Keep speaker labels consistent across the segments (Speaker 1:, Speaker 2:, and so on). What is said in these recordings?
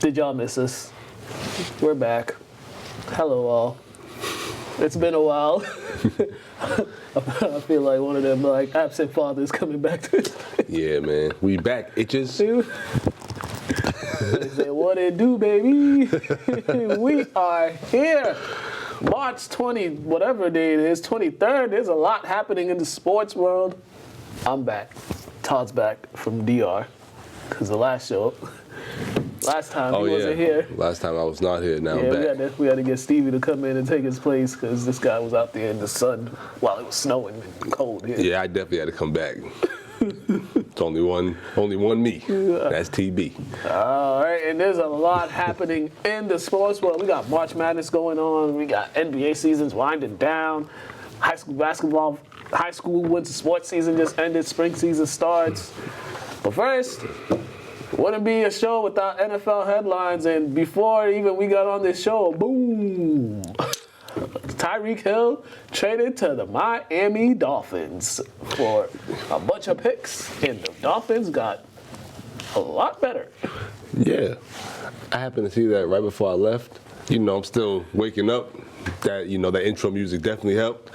Speaker 1: Did y'all miss us? We're back. Hello, all. It's been a while. I feel like one of them absent fathers coming back to
Speaker 2: Yeah, man. We back, itches.
Speaker 1: They say, what it do, baby? We are here. March 20, whatever day it is, 23rd. There's a lot happening in the sports world. I'm back. Todd's back from DR. Because the last time he wasn't here.
Speaker 2: Last time I was not here, now I'm back.
Speaker 1: We had to get Stevie to come in and take his place because this guy was out there in the sun while it was snowing and cold here.
Speaker 2: Yeah, I definitely had to come back. It's only one me. That's TB.
Speaker 1: All right, and there's a lot happening in the sports world. We got March Madness going on. We got NBA seasons winding down. High school basketball, high school winter sports season just ended. Spring season starts. But first, it wouldn't be a show without NFL headlines. And before even we got on this show, boom! Tyreek Hill traded to the Miami Dolphins for a bunch of picks, and the Dolphins got a lot better.
Speaker 2: Yeah. I happened to see that right before I left. You know, I'm still waking up. That intro music definitely helped.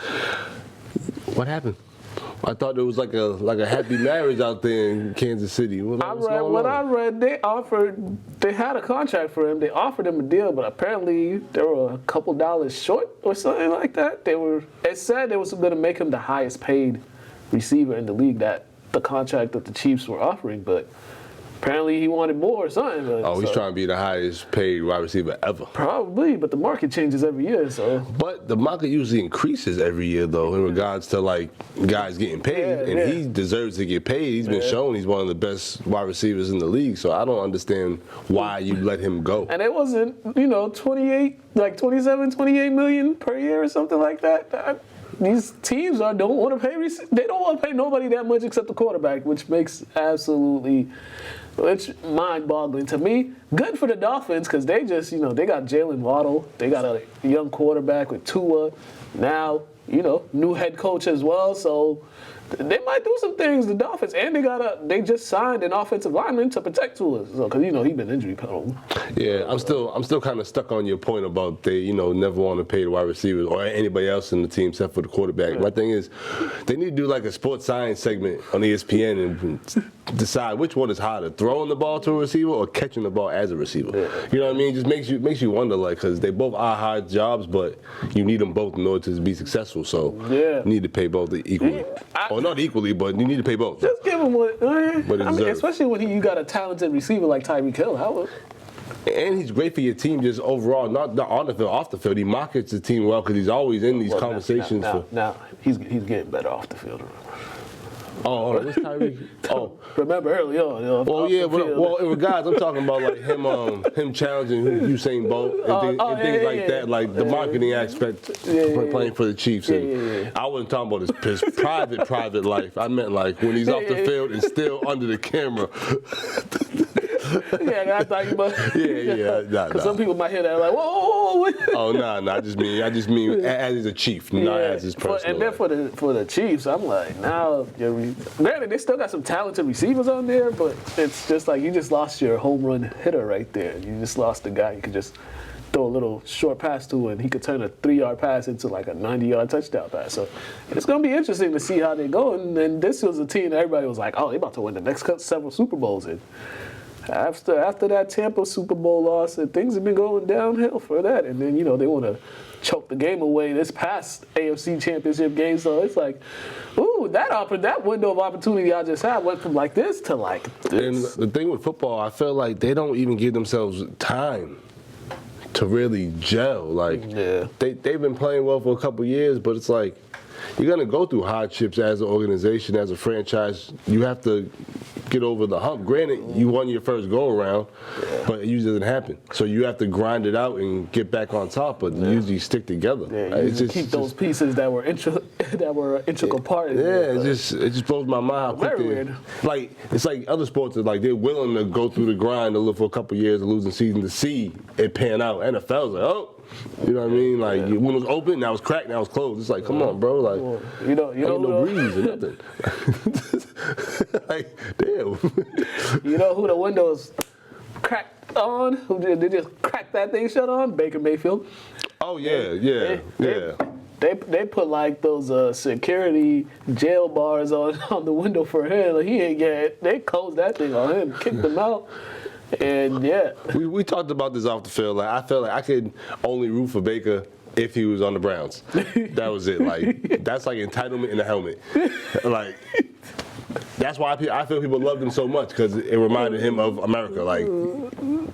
Speaker 2: What happened? I thought there was like a happy marriage out there in Kansas City.
Speaker 1: I read, they had a contract for him. They offered him a deal, but apparently they were a couple dollars short or something like that. It said they was going to make him the highest paid receiver in the league, that the contract that the Chiefs were offering, but apparently he wanted more or something.
Speaker 2: He's trying to be the highest paid wide receiver ever.
Speaker 1: Probably, but the market changes every year, so.
Speaker 2: But the market usually increases every year, though, in regards to, guys getting paid. He deserves to get paid. He's been shown he's one of the best wide receivers in the league, so I don't understand why you let him go.
Speaker 1: And it wasn't, 28 million per year or something like that. These teams don't want to pay. They don't want to pay nobody that much except the quarterback, which makes it's mind-boggling to me. Good for the Dolphins because they just, they got Jalen Waddle. They got a young quarterback with Tua. Now, new head coach as well. So they might do some things, the Dolphins. And they just signed an offensive lineman to protect Tua. So, because, he's been injury prone.
Speaker 2: Yeah, I'm still kind of stuck on your point about they, never want to pay the wide receivers or anybody else in the team except for the quarterback. My thing is, they need to do like a sports science segment on ESPN and decide which one is harder, throwing the ball to a receiver or catching the ball as a receiver. Yeah. You know what I mean? Just makes you wonder, because they both are hard jobs, but you need them both in order to be successful. So you need to pay both equally. Or not equally, but you need to pay both.
Speaker 1: Just give him what. Especially when you got a talented receiver like Tyreek Hill.
Speaker 2: And he's great for your team just overall, not on the field, off the field. He markets the team well because he's always in these conversations.
Speaker 1: Now he's getting better off the field.
Speaker 2: Oh, what's Tyreek? Oh,
Speaker 1: remember early on.
Speaker 2: Well, in regards, I'm talking about him challenging Usain Bolt and things like that, like the marketing aspect playing for the Chiefs. And I wasn't talking about his private life. I meant when he's off the field and still under the camera.
Speaker 1: Yeah, I thought you must.
Speaker 2: Because
Speaker 1: some people might hear that whoa.
Speaker 2: Oh no, I just mean as a Chief, not as his personal.
Speaker 1: And then for the Chiefs, I'm like, now granted they still got some talented receivers on there, but it's just like you just lost your home run hitter right there. You just lost a guy you could just throw a little short pass to, and he could turn a 3-yard pass into like a 90-yard touchdown pass. So it's going to be interesting to see how they go. And then this was a team that everybody was like, they're about to win the next several Super Bowls. And after that Tampa Super Bowl loss, and things have been going downhill for that. And then, they want to choke the game away this past AFC Championship game. So it's like, ooh, that window of opportunity I just had went from like this to like this.
Speaker 2: And the thing with football, I feel like they don't even give themselves time to really gel. They've been playing well for a couple years, but it's like you're going to go through hardships as an organization, as a franchise. You have to get over the hump. Granted, you won your first go-around, but it usually doesn't happen. So you have to grind it out and get back on top, but usually stick together.
Speaker 1: Yeah, you keep those pieces that were integral part.
Speaker 2: It just blows my mind how quick
Speaker 1: weird.
Speaker 2: It's like other sports are they're willing to go through the grind to live for a couple of years, a losing season, to see it pan out. NFL's like, you know what I mean? When it was open, now it's cracked, now it's closed. It's like, come on, bro.
Speaker 1: You know
Speaker 2: no breeze or nothing. Damn.
Speaker 1: You know who the windows cracked on, who they just cracked that thing shut on? Baker Mayfield.
Speaker 2: Oh yeah.
Speaker 1: They put like those security jail bars on the window for him. Like, he ain't get. They closed that thing on him, kicked him out, and yeah.
Speaker 2: We talked about this off the field. Like I felt like I could only root for Baker if he was on the Browns. That was it. Like that's like entitlement in the helmet. Like that's why I feel people loved him so much because it reminded him of America. Like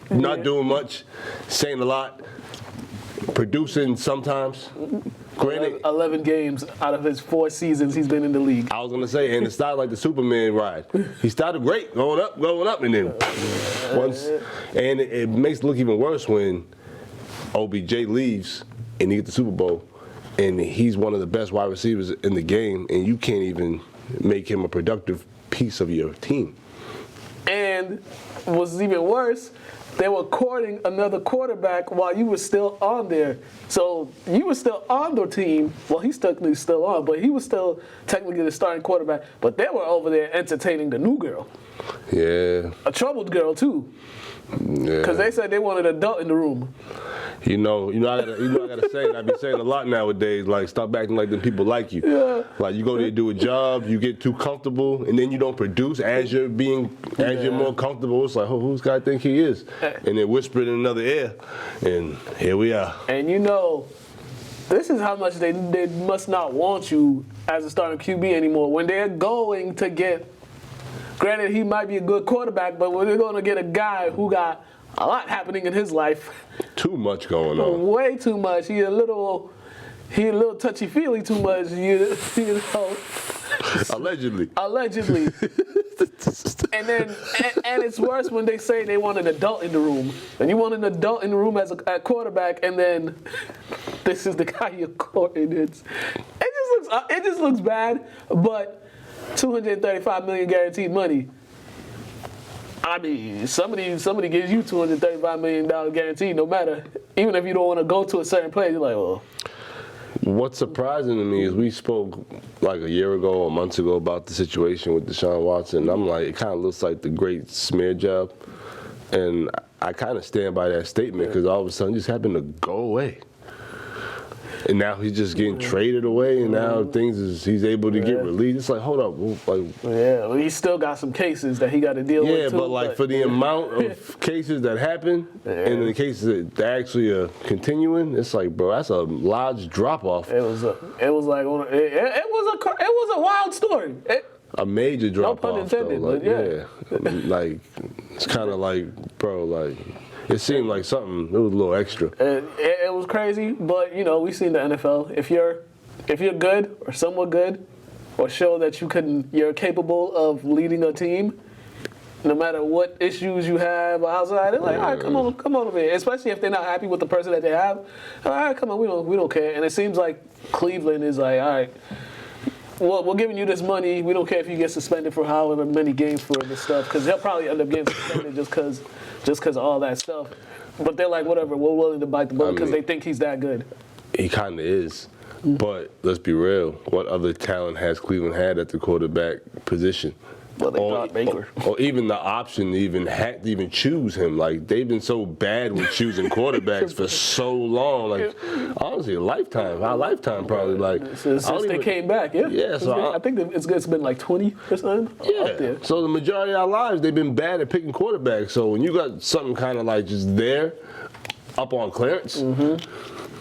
Speaker 2: not doing much, saying a lot, producing sometimes. Granted,
Speaker 1: 11 games out of his 4 seasons he's been in the league.
Speaker 2: I was gonna say, and it started like the Superman ride. He started great, going up, and then once, and it makes it look even worse when OBJ leaves and he gets the Super Bowl, and he's one of the best wide receivers in the game, and you can't even make him a productive piece of your team.
Speaker 1: And what's even worse, they were courting another quarterback while you were still on there. So you were still on the team. Well, he's technically still on, but he was still technically the starting quarterback. But they were over there entertaining the new girl.
Speaker 2: Yeah.
Speaker 1: A troubled girl, too.
Speaker 2: Yeah.
Speaker 1: Because they said they wanted an adult in the room.
Speaker 2: I gotta say, and I be saying a lot nowadays, like stop acting like them people like you.
Speaker 1: Yeah.
Speaker 2: Like you go there, do a job, you get too comfortable, and then you don't produce as you're more comfortable. It's like, oh, who's guy think he is? And then whisper it in another ear, and here we are.
Speaker 1: And this is how much they must not want you as a starting QB anymore. When they're going to get, granted he might be a good quarterback, but when they're going to get a guy who got a lot happening in his life.
Speaker 2: Too much going on.
Speaker 1: Way too much. He a little touchy-feely too much, you know.
Speaker 2: Allegedly.
Speaker 1: And it's worse when they say they want an adult in the room. And you want an adult in the room as a quarterback, and then this is the guy you're courting. It just looks bad, but $235 million guaranteed money. I mean, somebody gives you $235 million guaranteed, no matter, even if you don't want to go to a certain place, you're like, well.
Speaker 2: What's surprising to me is we spoke like a year ago or months ago about the situation with Deshaun Watson. I'm like, it kind of looks like the great smear job. And I kind of stand by that statement because all of a sudden it just happened to go away. And now he's just getting traded away, and now he's able to get released. It's like, hold up,
Speaker 1: well, he's still got some cases that he got to deal with.
Speaker 2: Yeah, but for the amount of cases that happen, and the cases that actually are continuing, it's like, bro, that's a large drop off.
Speaker 1: It was a wild story.
Speaker 2: A major drop off.
Speaker 1: No pun intended,
Speaker 2: though.
Speaker 1: but yeah.
Speaker 2: Like it's kind of like, bro, like. It seemed like something. It was a little extra.
Speaker 1: It was crazy, but we've seen the NFL. If you're good or somewhat good, or show that you're capable of leading a team, no matter what issues you have outside, they're like, all right, come on over here. Especially if they're not happy with the person that they have. All right, come on, we don't care. And it seems like Cleveland is like, all right, well, we're giving you this money. We don't care if you get suspended for however many games for this stuff, because he'll probably end up getting suspended just because of all that stuff. But they're like, whatever, we're willing to bite the bullet because they think he's that good.
Speaker 2: He kind of is. But let's be real. What other talent has Cleveland had at the quarterback position?
Speaker 1: Well, they got Baker.
Speaker 2: Or even the option to even choose him. Like, they've been so bad with choosing quarterbacks for so long. Like, honestly, our lifetime probably. Like,
Speaker 1: since they came back, yeah.
Speaker 2: Yeah, so
Speaker 1: I think it's been like 20 or something.
Speaker 2: Yeah. So the majority of our lives, they've been bad at picking quarterbacks. So when you got something kind of like just there, up on clearance,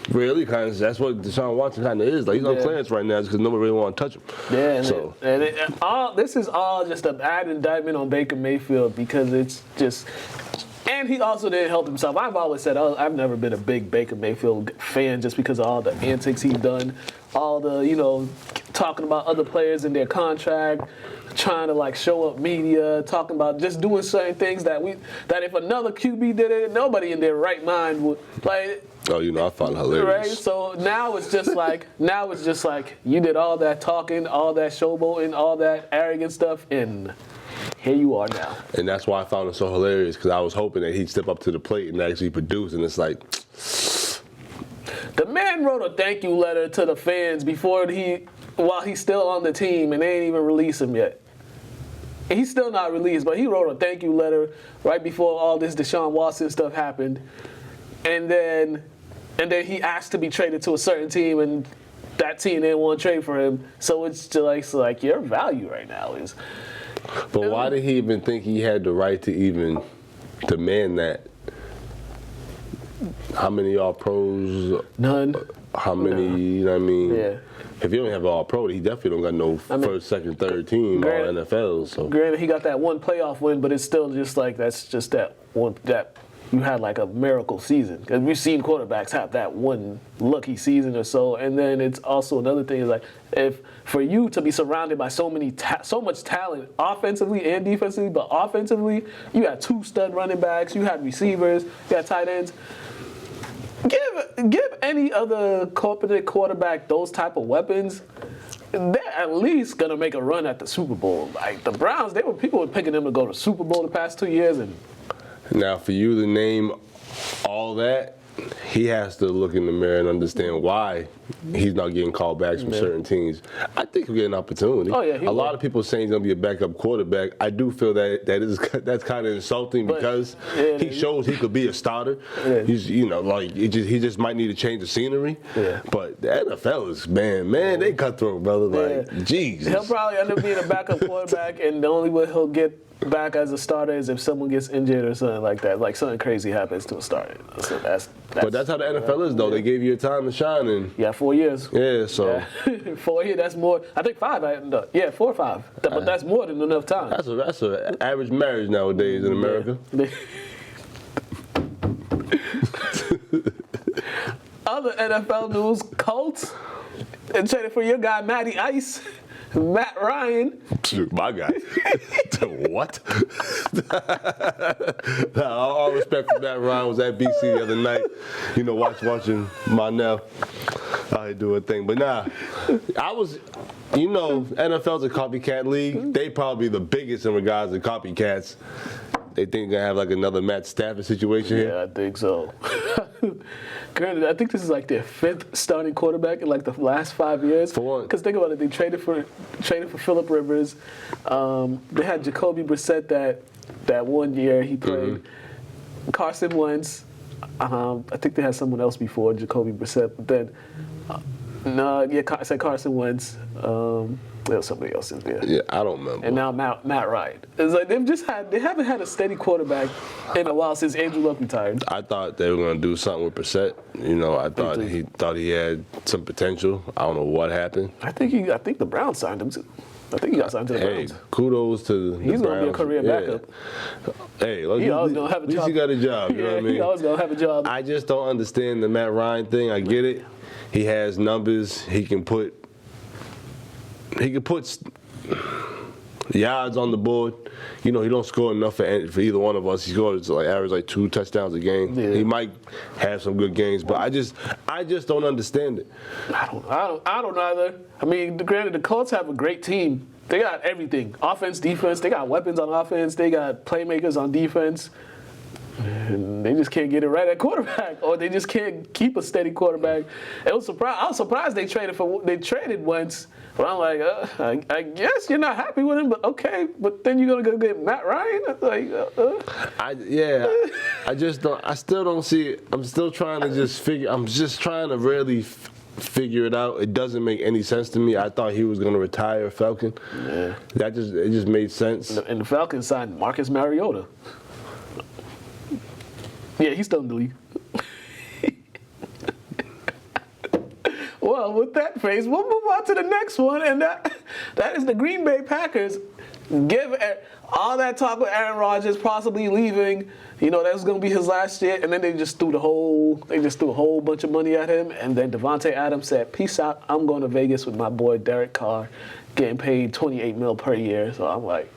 Speaker 2: really, kind of, that's what Deshaun Watson kind of is. Like, he's on clearance right now just because nobody really want to touch him.
Speaker 1: Yeah, this is all just a bad indictment on Baker Mayfield because it's just. And he also didn't help himself. I've always said I've never been a big Baker Mayfield fan just because of all the antics he's done, all the talking about other players in their contract, trying to like show up media, talking about just doing certain things that if another QB did it, nobody in their right mind would like.
Speaker 2: Oh, I find it hilarious.
Speaker 1: Right? So now it's just like you did all that talking, all that showboating, all that arrogant stuff, and here you are now.
Speaker 2: And that's why I found it so hilarious, because I was hoping that he'd step up to the plate and actually produce, and it's like.
Speaker 1: The man wrote a thank you letter to the fans while he's still on the team, and they ain't even release him yet. he's still not released, but he wrote a thank you letter right before all this Deshaun Watson stuff happened, and then he asked to be traded to a certain team, and that team didn't want to trade for him. So it's just like your value right now is.
Speaker 2: But why did he even think he had the right to even demand that? How many All-Pros?
Speaker 1: None.
Speaker 2: How many, you know what I mean?
Speaker 1: Yeah.
Speaker 2: If you don't have All-Pro, he definitely don't got no first, second, third team all NFL. So.
Speaker 1: Granted, he got that one playoff win, but it's still just like that's just that one that you had like a miracle season. Because we've seen quarterbacks have that one lucky season or so. And then it's also another thing is like if for you to be surrounded by so much talent offensively and defensively, but offensively you had 2 stud running backs, you had receivers, you had tight ends. Give any other competent quarterback those type of weapons, they're at least gonna make a run at the Super Bowl. Like the Browns, people were picking them to go to Super Bowl the past 2 years, and
Speaker 2: now for you to name all that, he has to look in the mirror and understand why he's not getting called backs from certain teams. I think he'll get an opportunity.
Speaker 1: Oh, yeah,
Speaker 2: a lot of people saying he's going to be a backup quarterback. I do feel that's kind of insulting because he shows he could be a starter. Yeah. He's he just might need to change the scenery. Yeah. But the NFL is man, they cutthroat, brother. Like, Jesus.
Speaker 1: He'll probably end up being a backup quarterback, and the only way he'll get back as a starter is if someone gets injured or something like that, like something crazy happens to a starter. So
Speaker 2: but that's how the NFL is, though. They gave you a time to shine, and
Speaker 1: 4 years.
Speaker 2: Yeah, so
Speaker 1: 4 years. That's more. I think 5. 4 or 5. But that's more than enough time.
Speaker 2: That's an average marriage nowadays in America.
Speaker 1: Other NFL news: Colts and traded for your guy Matty Ice. Matt Ryan.
Speaker 2: My guy. What? All respect for Matt Ryan. Was at BC the other night. Watching Monel out here do a thing. But I was, NFL's a copycat league. They probably the biggest in regards to copycats. They think they're going to have like another Matt Stafford situation here?
Speaker 1: Yeah, I think so. Granted, I think this is like their 5th starting quarterback in like the last 5 years.
Speaker 2: For what?
Speaker 1: Because think about it, they traded for Phillip Rivers. They had Jacoby Brissett that 1 year he played. Mm-hmm. Carson Wentz. I think they had someone else before Jacoby Brissett. But then, I said Carson Wentz. There was somebody else in there.
Speaker 2: Yeah, I don't remember.
Speaker 1: And now Matt Ryan. It's like they haven't had a steady quarterback in a while since Andrew Luck retired.
Speaker 2: I thought they were going to do something with Brissett. I thought he had some potential. I don't know what happened.
Speaker 1: I think the Browns signed him too. I think he got signed to the Browns.
Speaker 2: Kudos to the Browns.
Speaker 1: He's going to be a career backup.
Speaker 2: Hey, at least he got a job. You know what I mean?
Speaker 1: He always going to have a job.
Speaker 2: I just don't understand the Matt Ryan thing. I get it. He has numbers. He can put yards on the board. He don't score enough for either one of us. He scores average 2 touchdowns a game. Yeah. He might have some good games, but I just don't understand it.
Speaker 1: I don't either. I mean, granted, the Colts have a great team. They got everything: offense, defense. They got weapons on offense. They got playmakers on defense. And they just can't get it right at quarterback, or they just can't keep a steady quarterback. I was surprised they traded Wentz, but I'm like, I guess you're not happy with him, but okay. But then you're gonna go get Matt Ryan?
Speaker 2: I just don't. I still don't see it. I'm still trying to just figure. I'm just trying to really figure it out. It doesn't make any sense to me. I thought he was gonna retire Falcon. Yeah. It just made sense.
Speaker 1: And the Falcons signed Marcus Mariota. Yeah, he's still in the league. Well, with that phrase, we'll move on to the next one, and that is the Green Bay Packers. Give all that talk with Aaron Rodgers possibly leaving. That was going to be his last year, and then they just threw a whole bunch of money at him, and then Devontae Adams said, "Peace out. I'm going to Vegas with my boy Derek Carr, getting paid $28 million per year." So I'm like,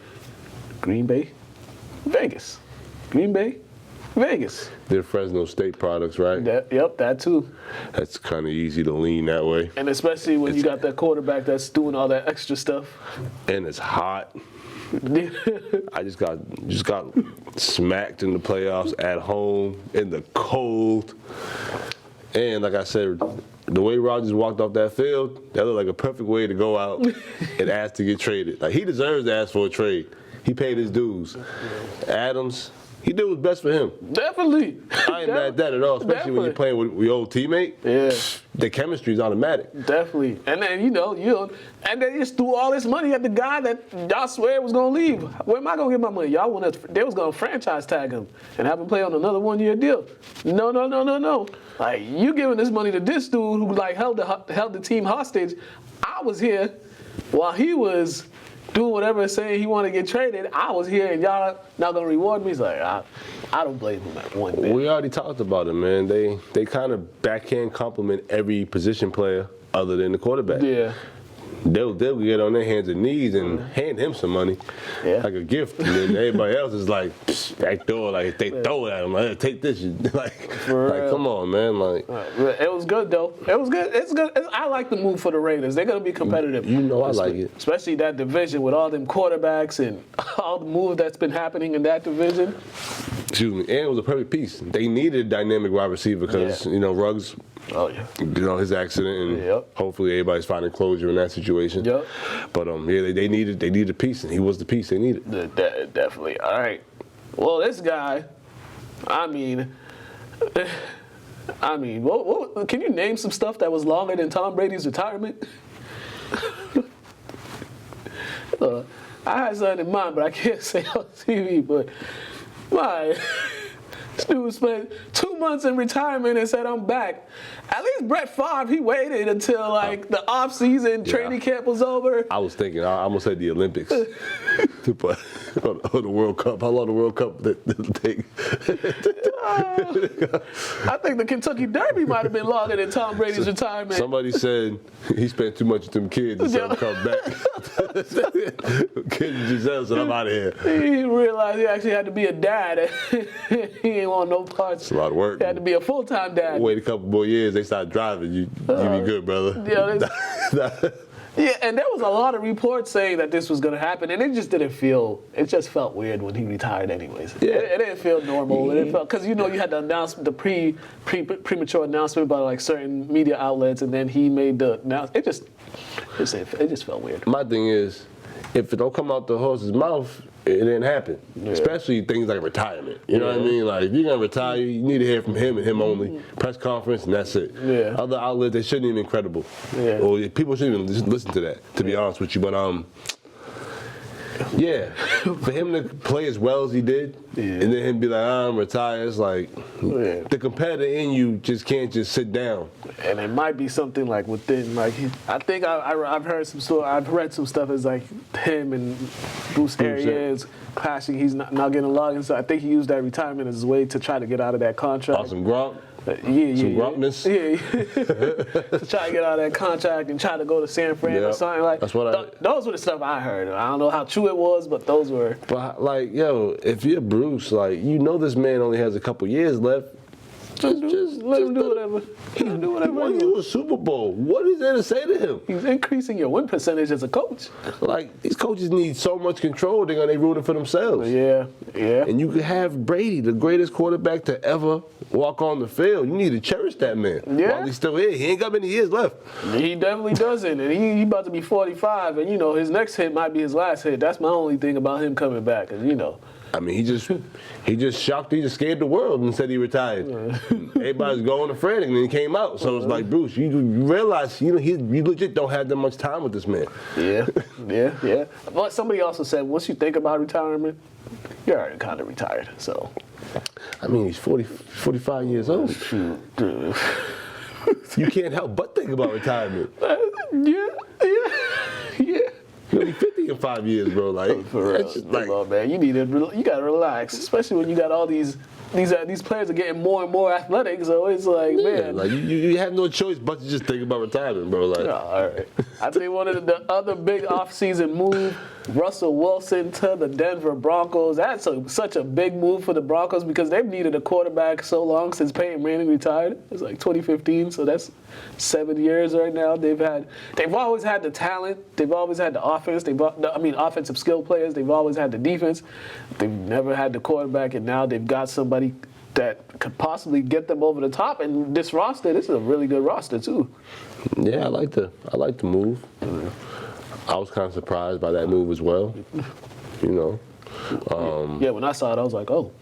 Speaker 1: Green Bay, Vegas, Green Bay. Vegas.
Speaker 2: They're Fresno State products, right?
Speaker 1: Yep, that too.
Speaker 2: That's kind of easy to lean that way.
Speaker 1: And especially when you got that quarterback that's doing all that extra stuff.
Speaker 2: And it's hot. I just got smacked in the playoffs at home in the cold. And like I said, the way Rodgers walked off that field, that looked like a perfect way to go out and ask to get traded. Like, he deserves to ask for a trade. He paid his dues. Adams, he did what's best for him.
Speaker 1: Definitely.
Speaker 2: I ain't mad at that at all, especially when you're playing with your old teammate.
Speaker 1: Yeah.
Speaker 2: The chemistry is automatic.
Speaker 1: Definitely. And then, and they just threw all this money at the guy that y'all swear was going to leave. Where am I going to get my money? They was going to franchise tag him and have him play on another one-year deal. No. Like, you giving this money to this dude who, like, held the team hostage. I was here while he was doing whatever, saying he wanted to get traded. I was here, and y'all not gonna reward me. He's like, I don't blame him at one bit.
Speaker 2: We already talked about it, man. They kind of backhand compliment every position player other than the quarterback.
Speaker 1: Yeah.
Speaker 2: They'll get on their hands and knees and hand him some money, like a gift, and then everybody else is like, back door, like they throw it at him, like, take this, like come on, man, like.
Speaker 1: It was good though. It was good. It's good. I like the move for the Raiders. They're gonna be competitive.
Speaker 2: You know, I like it,
Speaker 1: especially that division with all them quarterbacks and all the moves that's been happening in that division.
Speaker 2: Excuse me, and it was a perfect piece. They needed a dynamic wide receiver because Ruggs.
Speaker 1: Oh yeah.
Speaker 2: His accident, and hopefully everybody's finding closure in that situation.
Speaker 1: Yep.
Speaker 2: But they needed a piece, and he was the piece they needed.
Speaker 1: Definitely. All right. Well, this guy, I mean, what can you name some stuff that was longer than Tom Brady's retirement? I had something in mind, but I can't say on TV. But this dude spent 2 months in retirement and said, I'm back. At least Brett Favre, he waited until like the off-season training camp was over.
Speaker 2: I was thinking, I almost said the Olympics. But or the World Cup. How long the World Cup that'll take?
Speaker 1: I think the Kentucky Derby might have been longer than Tom Brady's retirement.
Speaker 2: Somebody said he spent too much with them kids and said come back. Kid Giselle said, I'm out of here.
Speaker 1: He realized he actually had to be a dad. He ain't want no parts.
Speaker 2: It's a lot of work.
Speaker 1: He had to be a full-time dad.
Speaker 2: Wait a couple more years, they start driving. You be good, brother.
Speaker 1: Yeah, and there was a lot of reports saying that this was going to happen, and it just felt weird when he retired anyways.
Speaker 2: Yeah.
Speaker 1: It didn't feel normal. It felt, because you had the announcement, the premature announcement by like certain media outlets, and then he made the announcement. It just felt weird.
Speaker 2: My thing is, if it don't come out the horse's mouth, it didn't happen. Yeah. Especially things like retirement. You know what I mean? Like, if you're going to retire, you need to hear from him and him only. Press conference, and that's it.
Speaker 1: Yeah.
Speaker 2: Other outlets, they shouldn't even be credible. Yeah. Or people shouldn't even listen to that, to be honest with you. But, for him to play as well as he did, and then him be like, I'm retired, it's like, the competitor in you just can't just sit down.
Speaker 1: And it might be something like within, like, I think I've read some stuff as like him and Bruce Arians clashing. He's not getting along, and so I think he used that retirement as a way to try to get out of that contract.
Speaker 2: Awesome Gronk.
Speaker 1: Some
Speaker 2: grumpness.
Speaker 1: To try to get out of that contract and try to go to San Fran or something like.
Speaker 2: That's what
Speaker 1: those were the stuff I heard. I don't know how true it was, but those were.
Speaker 2: But like, if you're Bruce, like, this man only has a couple years left. Just
Speaker 1: let him do whatever. He can do whatever.
Speaker 2: He won you a Super Bowl. What is there to say to him?
Speaker 1: He's increasing your win percentage as a coach.
Speaker 2: Like, these coaches need so much control, they're going to rooting for themselves.
Speaker 1: Yeah.
Speaker 2: And you could have Brady, the greatest quarterback to ever walk on the field. You need to cherish that man. Yeah. While he's still here. He ain't got many years left.
Speaker 1: He definitely doesn't. And he about to be 45. And, his next hit might be his last hit. That's my only thing about him coming back. Because,
Speaker 2: I mean, he just shocked, he just scared the world and said he retired. Everybody's going to Fred, and then he came out. So it's like, Bruce, you realize, you legit don't have that much time with this man.
Speaker 1: Yeah. But somebody also said, once you think about retirement, you're already kind of retired, so.
Speaker 2: I mean, he's 45 years old. You can't help but think about retirement.
Speaker 1: Yeah.
Speaker 2: You'll be 50 in 5 years, bro. Like,
Speaker 1: for real. Come on, man. You gotta relax, especially when you got all these players are getting more and more athletic. So it's like, man,
Speaker 2: like you have no choice but to just think about retirement, bro. Like,
Speaker 1: all right. I think one of the other big offseason move, Russell Wilson to the Denver Broncos. That's such a big move for the Broncos because they've needed a quarterback so long since Peyton Manning retired. It's like 2015, so that's 7 years right now. They've always had the talent. They've always had the offense. Offensive skill players. They've always had the defense. They've never had the quarterback, and now they've got somebody that could possibly get them over the top. And this is a really good roster too.
Speaker 2: Yeah, I like the move. I was kind of surprised by that move as well.
Speaker 1: Yeah, when I saw it, I was like, oh.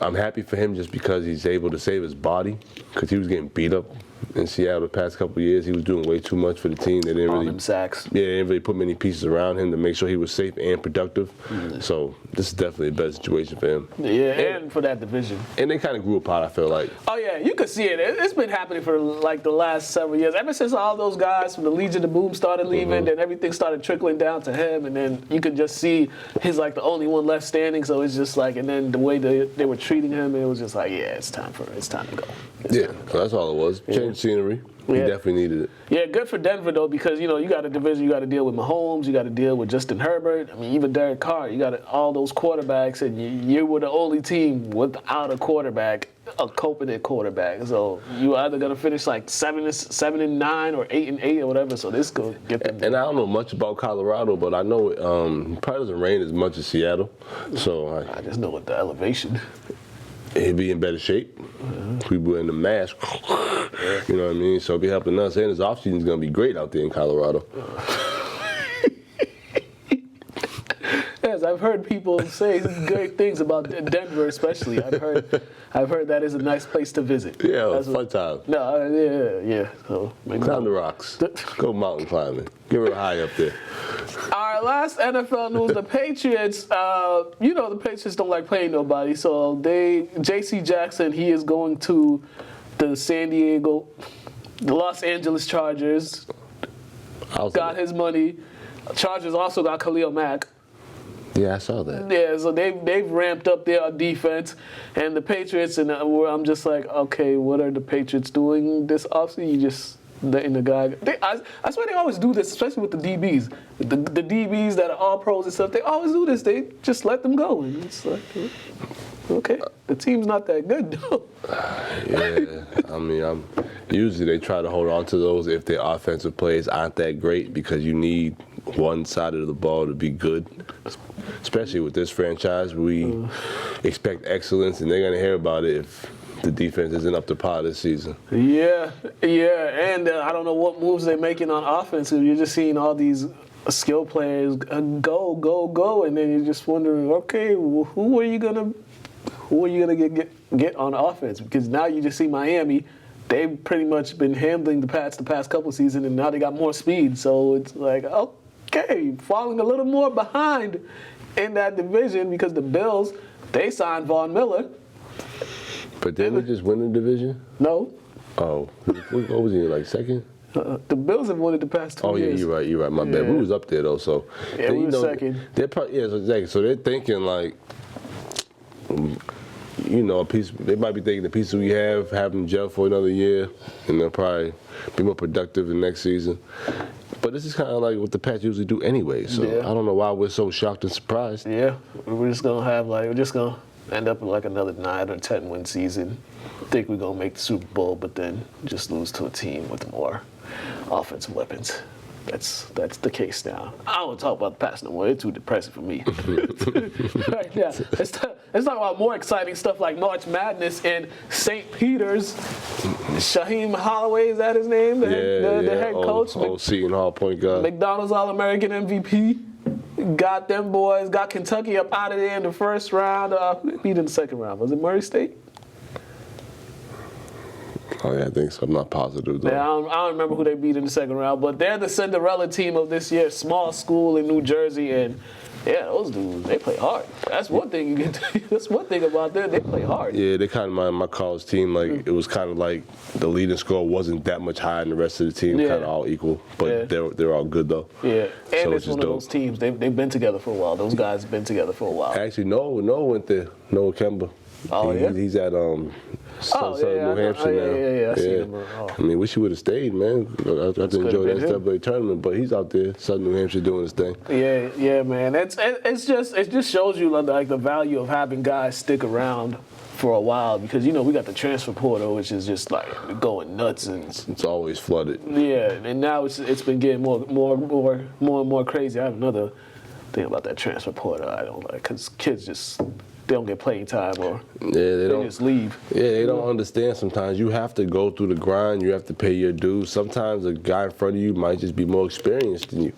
Speaker 2: I'm happy for him just because he's able to save his body, because he was getting beat up in Seattle the past couple of years. He was doing way too much for the team. They didn't
Speaker 1: All
Speaker 2: really
Speaker 1: them sacks.
Speaker 2: Yeah, they didn't really put many pieces around him to make sure he was safe and productive. So this is definitely a better situation for him.
Speaker 1: Yeah, and for that division.
Speaker 2: And they kind of grew apart, I feel like.
Speaker 1: Oh yeah, you could see it. It's been happening for like the last several years. Ever since all those guys from the Legion of Boom started leaving, then everything started trickling down to him, and then you could just see he's like the only one left standing. So it's just like, and then the way they were treating him, it was just like, yeah, it's time to go.
Speaker 2: So that's all it was. Change scenery. He definitely needed it.
Speaker 1: Yeah, good for Denver though, because you got a division. You got to deal with Mahomes. You got to deal with Justin Herbert. I mean, even Derek Carr. You got all those quarterbacks, and you were the only team without a quarterback, a competent quarterback. So you either gonna finish like 7-9 or 8-8 or whatever. So this could get them.
Speaker 2: And I don't know much about Colorado, but I know it probably doesn't rain as much as Seattle. So
Speaker 1: I just know what the elevation.
Speaker 2: He'd be in better shape. People in the mask. You know what I mean? So be helping us. And his offseason is going to be great out there in Colorado.
Speaker 1: Yes, I've heard people say great things about Denver, especially. I've heard that is a nice place to visit.
Speaker 2: Yeah, it's fun time.
Speaker 1: No, yeah. So
Speaker 2: climb the rocks. Go mountain climbing. Get real high up there.
Speaker 1: All right, last NFL news. The Patriots, the Patriots don't like playing nobody. So J.C. Jackson, he is going to the Los Angeles Chargers. Got his money. Chargers also got Khalil Mack.
Speaker 2: Yeah, I saw that.
Speaker 1: Yeah, so they've ramped up their defense, and the Patriots, and where I'm just like, okay, what are the Patriots doing this offseason? You just letting the guy. I swear they always do this, especially with the DBs. The DBs that are all pros and stuff, they always do this. They just let them go, and it's like, okay, the team's not that good though.
Speaker 2: Yeah, I mean, usually they try to hold on to those if their offensive plays aren't that great, because you need one side of the ball to be good. Especially with this franchise, we expect excellence, and they're going to hear about it if the defense isn't up to par this season. Yeah,
Speaker 1: and I don't know what moves they're making on offense. You're just seeing all these skill players go, and then you're just wondering, okay, well, who are you gonna get on offense? Because now you just see Miami. They've pretty much been handling the past couple seasons, and now they got more speed. So it's like, okay, falling a little more behind in that division, because the Bills, they signed Von Miller.
Speaker 2: But didn't we just win the division?
Speaker 1: No.
Speaker 2: Oh, what was he, like second?
Speaker 1: The Bills have won it the past 2 years.
Speaker 2: Oh, yeah, you're right. My bad. We was up there, though, so.
Speaker 1: Yeah, we were second.
Speaker 2: They're probably, so exactly. So they're thinking, like, they might be thinking the pieces we have them gel for another year, and they'll probably be more productive in next season. But this is kind of like what the Pats usually do anyway, so I don't know why we're so shocked and surprised. Yeah,
Speaker 1: we're just going to end up in like another 9 or 10 win season. Think we're going to make the Super Bowl, but then just lose to a team with more offensive weapons. That's the case now. I don't want to talk about the past no more. It's too depressing for me. Right now, let's talk about more exciting stuff like March Madness in St. Peter's. Shaheem Holloway, is that his name? The head coach.
Speaker 2: Old Seton Hall point guard.
Speaker 1: McDonald's All-American MVP. Got them boys. Got Kentucky up out of there in the first round. Beat in the second round. Was it Murray State?
Speaker 2: Oh, yeah, I think so. I'm not positive, though.
Speaker 1: Yeah, I don't remember who they beat in the second round, but they're the Cinderella team of this year. Small school in New Jersey, and yeah, those dudes, they play hard. That's one thing you get. That's one thing about them. They play hard.
Speaker 2: Yeah, they kind of remind my college team. Like it was kind of like the leading score wasn't that much higher than the rest of the team. Kind of all equal, but they're all good though.
Speaker 1: Yeah, and so it's one of those teams. They've been together for a while. Those guys have been together for a while.
Speaker 2: Actually, Noah went there. Noah Kemba.
Speaker 1: Oh yeah.
Speaker 2: He's at New Hampshire now.
Speaker 1: Yeah. I seen him.
Speaker 2: I mean, wish he would have stayed, man. I got to enjoy that NCAA tournament, but he's out there, Southern New Hampshire, doing his thing.
Speaker 1: Yeah, man. It just shows you like the value of having guys stick around for a while, because we got the transfer portal, which is just like going nuts, and
Speaker 2: it's always flooded.
Speaker 1: Yeah, and now it's been getting more and more crazy. I have another thing about that transfer portal I don't like, because kids just. They don't get playing time, or they just leave.
Speaker 2: Yeah, they don't understand sometimes. You have to go through the grind. You have to pay your dues. Sometimes a guy in front of you might just be more experienced than you.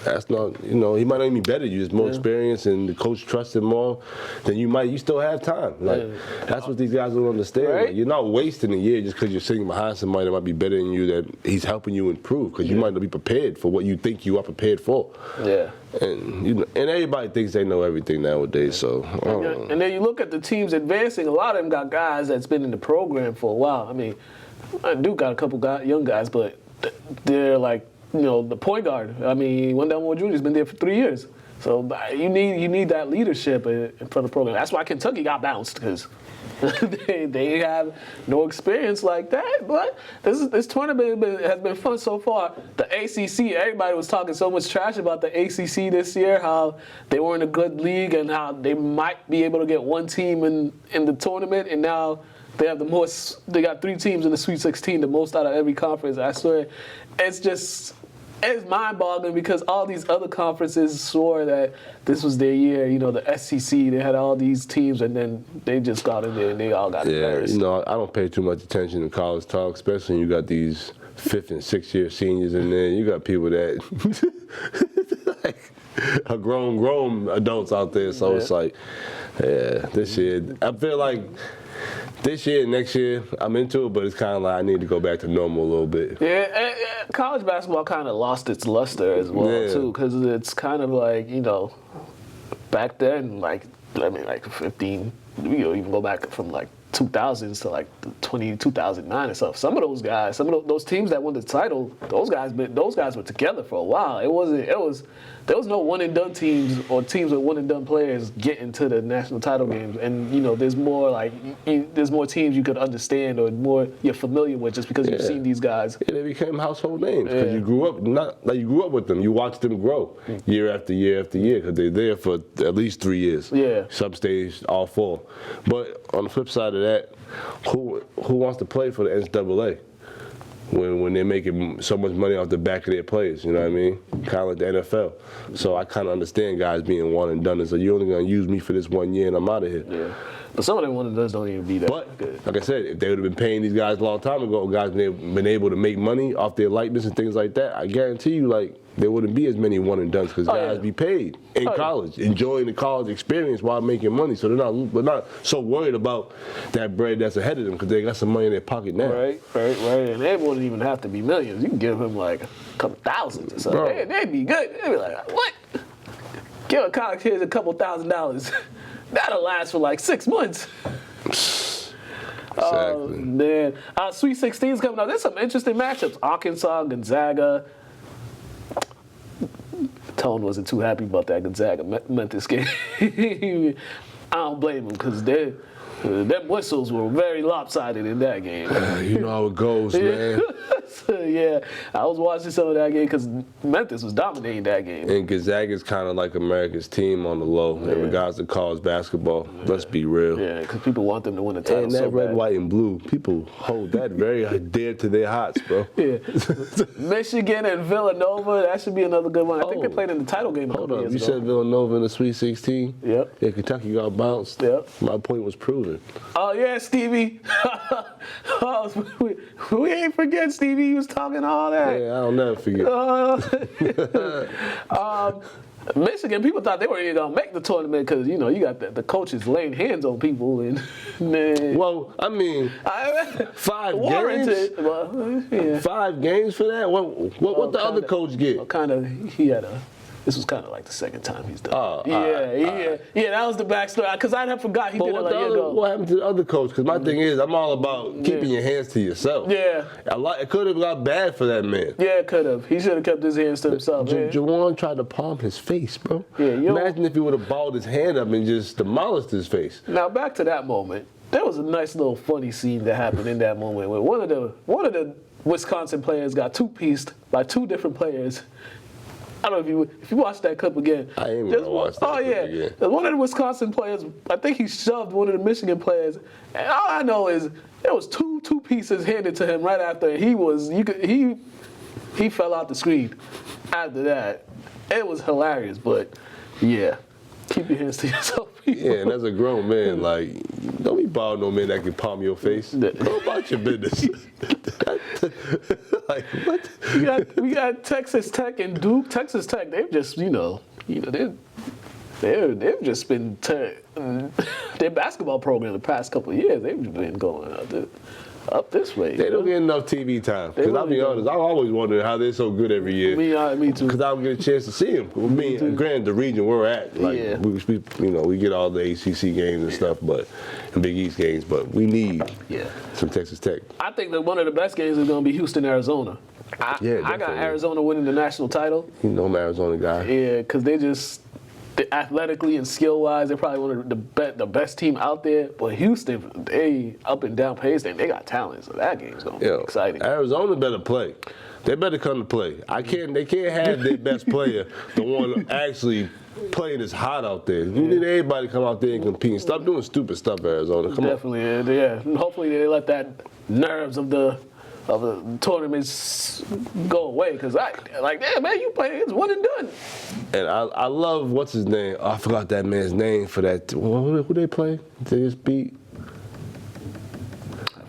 Speaker 2: That's not, he might not even be better than you. Just more experience, and the coach trusts him more than you might. You still have time. That's what these guys don't understand.
Speaker 1: Right?
Speaker 2: Like, you're not wasting a year just because you're sitting behind somebody that might be better than you, that he's helping you improve, because you might not be prepared for what you think you are prepared for.
Speaker 1: Yeah.
Speaker 2: And everybody thinks they know everything nowadays. So I don't know.
Speaker 1: And then you look at the teams advancing. A lot of them got guys that's been in the program for a while. I mean, I do got a couple young guys, but they're like, the point guard. I mean, Wendell Moore Jr. has been there for 3 years. So you need that leadership in front of the program. That's why Kentucky got bounced, because they have no experience like that. But this tournament has been fun so far. The ACC, everybody was talking so much trash about the ACC this year, how they were in a good league and how they might be able to get one team in the tournament, and now they have the most. They got 3 teams in the Sweet 16, the most out of every conference. I swear, it's mind-boggling, because all these other conferences swore that this was their year. The SEC, they had all these teams, and then they just got in there and they all got embarrassed.
Speaker 2: I don't pay too much attention to college talk, especially when you got these 5th and 6th year seniors in there. You got people that like are grown adults out there. So it's like, this year I feel like. This year, next year, I'm into it, but it's kind of like I need to go back to normal a little bit.
Speaker 1: Yeah, college basketball kind of lost its luster as well, too, because it's kind of like, back then, like 15, even go back from like 2000s to like 2009 and stuff. Some of those guys, those teams that won the title, those guys were together for a while. There was no one and done teams or teams with one and done players getting to the national title games. And there's more teams you could understand or more you're familiar with just because you've seen these guys.
Speaker 2: Yeah, they became household names because you grew up with them. You watched them grow year after year after year, because they're there for at least 3 years.
Speaker 1: Yeah.
Speaker 2: Some stays all 4. But on the flip side of that, who wants to play for the NCAA? When they're making so much money off the back of their players, you know what I mean? Kind of like the NFL. So I kind of understand guys being one and done. And so you're only going to use me for this 1 year and I'm out of here.
Speaker 1: Yeah. But some of them one and dones don't even be that good.
Speaker 2: Like I said, if they would have been paying these guys a long time ago, guys been able to make money off their likeness and things like that, I guarantee you, there wouldn't be as many one and dones, because guys be paid in college, enjoying the college experience while making money. So they're not so worried about that bread that's ahead of them, because they got some money in their pocket now.
Speaker 1: Right. And they wouldn't even have to be millions. You can give them like a couple thousands or something. They'd be good. They'd be like, what? Give a college kid a couple $1,000s. That'll last for like 6 months.
Speaker 2: Exactly.
Speaker 1: Man. Sweet 16's coming up. There's some interesting matchups. Arkansas, Gonzaga. Tone wasn't too happy about that Gonzaga Memphis game. I don't blame him, because them whistles were very lopsided in that game.
Speaker 2: You know how it goes, man.
Speaker 1: Yeah, I was watching some of that game because Memphis was dominating that game.
Speaker 2: And Gonzaga's kind of like America's team on the low in regards to college basketball. Let's be real.
Speaker 1: Yeah, because people want them to win the title.
Speaker 2: And that
Speaker 1: so
Speaker 2: red,
Speaker 1: bad.
Speaker 2: white, and blue, people hold that very dear to their hearts, bro.
Speaker 1: Yeah. Michigan and Villanova, that should be another good one. I think they played in the title game a couple years ago.
Speaker 2: You said Villanova in the Sweet 16?
Speaker 1: Yep.
Speaker 2: Yeah, Kentucky got bounced.
Speaker 1: Yep.
Speaker 2: My point was proven.
Speaker 1: Oh, yeah, Stevie. We ain't forget Stevie. He was talking all that.
Speaker 2: Yeah, I'll never forget.
Speaker 1: Michigan, people thought they weren't even going to make the tournament because, you got the coaches laying hands on people. And
Speaker 2: well, I mean, 5
Speaker 1: warranted.
Speaker 2: games?
Speaker 1: Well, yeah.
Speaker 2: 5 games for that? What the other coach get?
Speaker 1: This was kind of like the second time he's done.
Speaker 2: Yeah,
Speaker 1: that was the backstory. Because I forgot he did it like a year ago.
Speaker 2: What happened to the other coach? Because my thing is, I'm all about keeping your hands to yourself.
Speaker 1: Yeah.
Speaker 2: It could have got bad for that man.
Speaker 1: Yeah, it could have. He should have kept his hands to himself.
Speaker 2: Juwan tried to palm his face, bro.
Speaker 1: Yeah,
Speaker 2: imagine if he would have balled his hand up and just demolished his face.
Speaker 1: Now, back to that moment. There was a nice little funny scene that happened in that moment where one of the Wisconsin players got two-pieced by 2 different players. I don't know if you watch that clip again.
Speaker 2: I ain't gonna watch that clip again.
Speaker 1: One of the Wisconsin players, I think he shoved one of the Michigan players. And all I know is there was two pieces handed to him right after. And he fell out the screen after that. It was hilarious, but yeah. Keep your hands to yourself.
Speaker 2: Yeah, and as a grown man, like, don't be bothering no man that can palm your face. Go about your business. Like, what?
Speaker 1: We got Texas Tech and Duke. Texas Tech, they've just, they've just been their basketball program the past couple of years. They've been going up this way.
Speaker 2: They don't get enough TV time. Because I'll be honest, I'm always wondering how they're so good every year.
Speaker 1: Me too.
Speaker 2: Because I don't get a chance to see them. Granted, the region we're at, like, we get all the ACC games and stuff, and Big East games, but we need some Texas Tech.
Speaker 1: I think that one of the best games is going to be Houston, Arizona. I got Arizona winning the national title.
Speaker 2: You know I'm an Arizona guy.
Speaker 1: Yeah, because athletically and skill-wise, they're probably one of the best team out there. But Houston, they up and down pace, they got talent, so that game's gonna be exciting.
Speaker 2: Arizona better play. They better come to play. They can't have their best player, the one actually playing is hot out there. You need everybody to come out there and compete. And stop doing stupid stuff, Arizona. Come on.
Speaker 1: Definitely, yeah. Hopefully they let that nerves of the tournaments go away, because man, you play, it's one and done.
Speaker 2: And I love, what's his name? Oh, I forgot that man's name for that. Who they play? They just beat?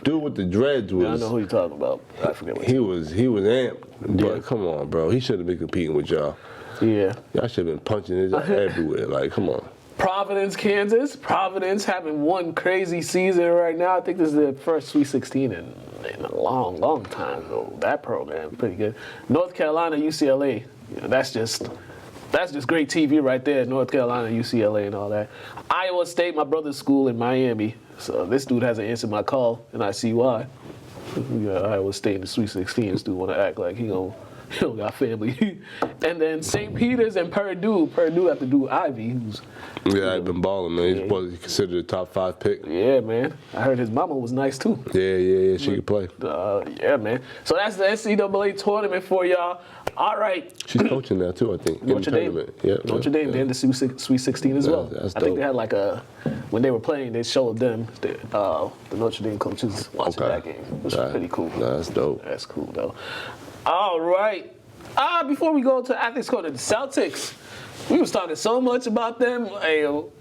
Speaker 2: Dude with the dreads was.
Speaker 1: I know who you're talking about. I forget what
Speaker 2: he was amped. But come on, bro. He shouldn't have been competing with y'all.
Speaker 1: Yeah.
Speaker 2: Y'all should have been punching his everywhere. Like, come on.
Speaker 1: Providence, Kansas. Providence having one crazy season right now. I think this is their first Sweet 16 in a long, long time. So that program pretty good. North Carolina, UCLA. That's just great TV right there. North Carolina, UCLA, and all that. Iowa State, my brother's school in Miami. So this dude hasn't answered my call, and I see why. We got Iowa State in the Sweet 16. This dude want to act like he don't got family. And then St. Peter's and Purdue. Purdue have to do Ivy.
Speaker 2: I've been balling, man. He's probably considered a top 5 pick.
Speaker 1: Yeah, man. I heard his mama was nice, too.
Speaker 2: Yeah. She could play.
Speaker 1: Yeah, man. So that's the NCAA tournament for y'all. All right.
Speaker 2: She's coaching now, too, I think.
Speaker 1: Notre Dame. Notre Dame, they're in the Sweet 16 as well.
Speaker 2: That's
Speaker 1: I think they had when they were playing, they showed them, the Notre Dame coaches watching that game, which was pretty cool.
Speaker 2: That's dope.
Speaker 1: That's cool, though. All right. Before we go to Athletes Corner, the Celtics, we was talking so much about them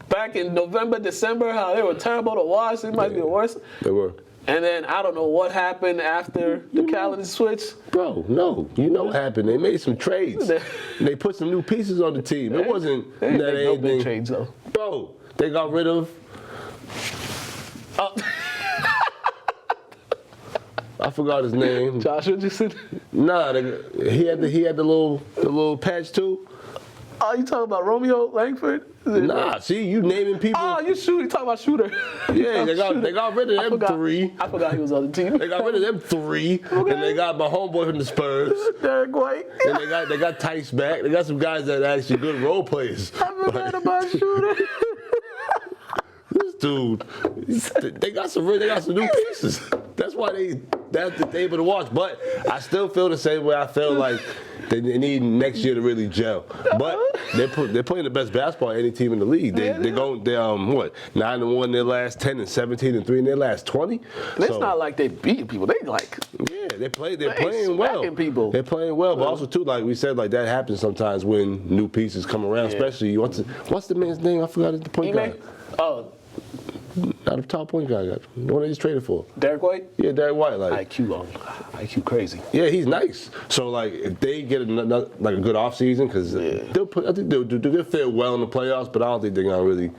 Speaker 1: back in November, December, how they were terrible to watch. They might be the worst.
Speaker 2: They were.
Speaker 1: And then I don't know what happened after the calendar switch.
Speaker 2: Bro, no. You know what happened. They made some trades. They put some new pieces on the team. It wasn't that anything.
Speaker 1: No big trades, though.
Speaker 2: Bro, they got rid of... I forgot his name.
Speaker 1: Josh Richardson?
Speaker 2: Nah, he had the little patch too.
Speaker 1: Oh, you talking about Romeo Langford?
Speaker 2: Nah, see, you naming people.
Speaker 1: Oh, you talking about Shooter.
Speaker 2: Yeah, they got rid of them 3.
Speaker 1: I forgot he was on the team.
Speaker 2: They got rid of them 3,
Speaker 1: okay.
Speaker 2: And they got my homeboy from the Spurs.
Speaker 1: Derek White.
Speaker 2: And they got Tice back. They got some guys that are actually good role players.
Speaker 1: I forgot about Shooter.
Speaker 2: This dude, they got some new pieces. That's why they're able to watch. But I still feel the same way I feel like they need next year to really gel. But they're playing the best basketball of any team in the league. They're 9-1 their last 10 and 17-3 in their last 20.
Speaker 1: It's not like they beating people.
Speaker 2: They're playing well.
Speaker 1: People.
Speaker 2: They're playing well, but also too, like we said, like that happens sometimes when new pieces come around. Especially what's the man's name? I forgot the point guard.
Speaker 1: Oh.
Speaker 2: Not the top point guy. The one they just traded for.
Speaker 1: Derek White?
Speaker 2: Yeah, Derek White. Like
Speaker 1: IQ crazy.
Speaker 2: Yeah, he's nice. So like, if they get a good offseason, because I think they'll fare well in the playoffs, but I don't think they're gonna really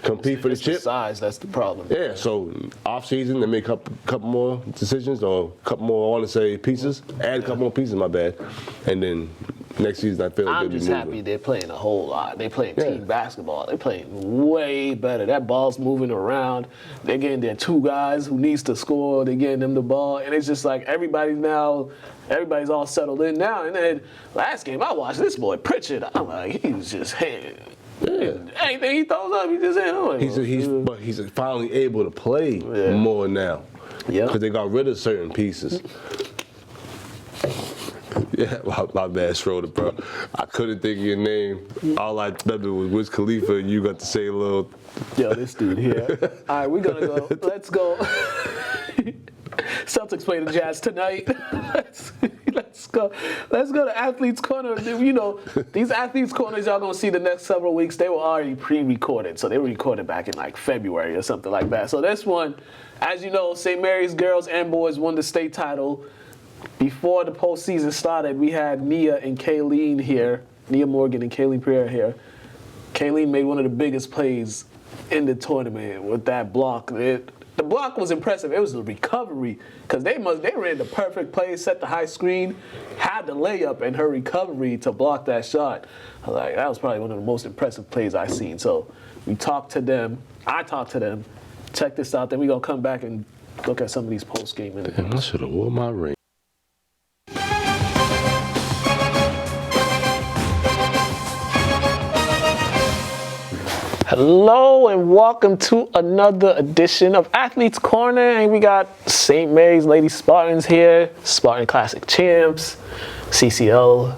Speaker 2: compete for the chip.
Speaker 1: The size, that's the problem.
Speaker 2: Yeah. So offseason, they make a couple more decisions or a couple more. I want to say pieces. Add a couple more pieces. My bad. And then next season, I feel like
Speaker 1: I'm just happy they're playing a whole lot. They're playing team basketball. They're playing way better. That ball's moving around. They're getting their 2 guys who needs to score. They're getting them the ball. And it's just like everybody's all settled in now. And then last game, I watched this boy, Pritchard. I'm like, he was just hitting. Yeah. Anything he throws up, he just hitting.
Speaker 2: But he's finally able to play more now.
Speaker 1: Yeah.
Speaker 2: Because they got rid of certain pieces. Yeah, my bad, Schroeder, bro. I couldn't think of your name. All I remember was Wiz Khalifa, and you got to say a little.
Speaker 1: Yo, this dude here. All right, we're gonna go. Let's go. Celtics play the Jazz tonight. Let's go to Athletes Corner. You know, these Athletes Corners y'all gonna see the next several weeks. They were already pre-recorded, so they were recorded back in like February or something like that. So this one, as you know, St. Mary's girls and boys won the state title. Before the postseason started, we had Nia and Kellyn here, Nia Morgen and Kellyn Preira here. Kellyn made one of the biggest plays in the tournament with that block. The block was impressive. It was the recovery because they ran the perfect play, set the high screen, had the layup, and her recovery to block that shot. Like, that was probably one of the most impressive plays I've seen. So we talked to them. I talked to them. Check this out. Then we're going to come back and look at some of these post-game interviews.
Speaker 2: Damn, I should have worn my ring.
Speaker 1: Hello and welcome to another edition of Athletes Corner, and we got St. Mary's Lady Spartans here, Spartan Classic champs, CCL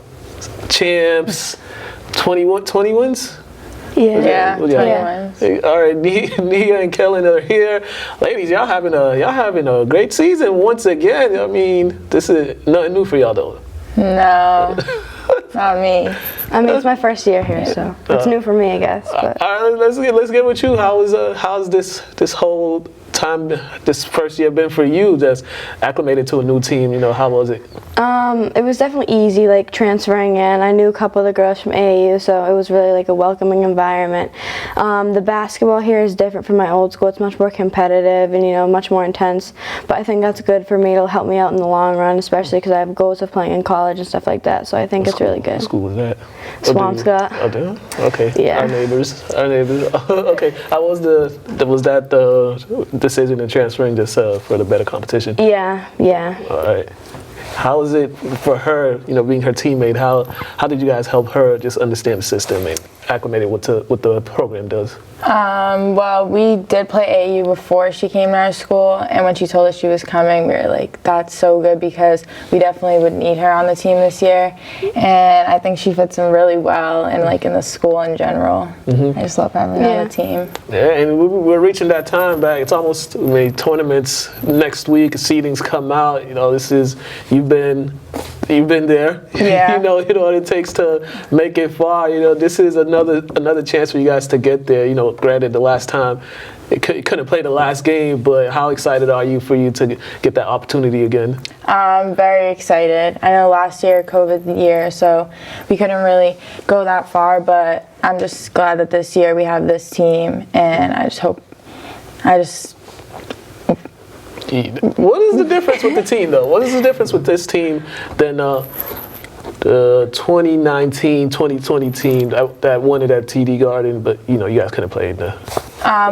Speaker 1: champs, 20 wins?
Speaker 3: Yeah, 20
Speaker 1: wins. All right, Nia and Kellyn are here. Ladies, y'all having a great season once again. I mean, this is nothing new for y'all though.
Speaker 3: No. Not me.
Speaker 4: I mean, it's my first year here, so it's new for me, I guess. But.
Speaker 1: All right, let's get with you. How's this whole time, this first year been for you? Just acclimated to a new team, you know, how was it?
Speaker 4: It was definitely easy, like transferring in. I knew a couple of the girls from AAU, so it was really like a welcoming environment. The basketball here is different from my old school. It's much more competitive and, you know, much more intense. But I think that's good for me. It'll help me out in the long run, especially because I have goals of playing in college and stuff like that. So I think it's really good.
Speaker 1: What school was that?
Speaker 4: Swampscott.
Speaker 1: Oh, damn. Okay.
Speaker 4: Yeah.
Speaker 1: Our neighbors. Okay. Was that the decision in transferring just for the better competition?
Speaker 4: Yeah.
Speaker 1: All right. How is it for her, you know, being her teammate? How did you guys help her just understand the system and acclimate it what the program does?
Speaker 3: Well, we did play AAU before she came to our school, and when she told us she was coming, we were like, that's so good because we definitely would need her on the team this year. And I think she fits in really well and like in the school in general. I just love having her on the team.
Speaker 1: Yeah, and we're reaching that time back. It's almost tournaments next week, seedings come out. You know, you've been there.
Speaker 3: Yeah.
Speaker 1: You know what it takes to make it far. You know, this is another chance for you guys to get there. You know, granted, the last time you couldn't play the last game, but how excited are you for you to get that opportunity again?
Speaker 3: I'm very excited. I know last year, COVID year, so we couldn't really go that far, but I'm just glad that this year we have this team, and I just hope.
Speaker 1: What is the difference with the team, though? What is the difference with this team than the 2019-2020 team that won it at TD Garden, but you know you guys couldn't play in the.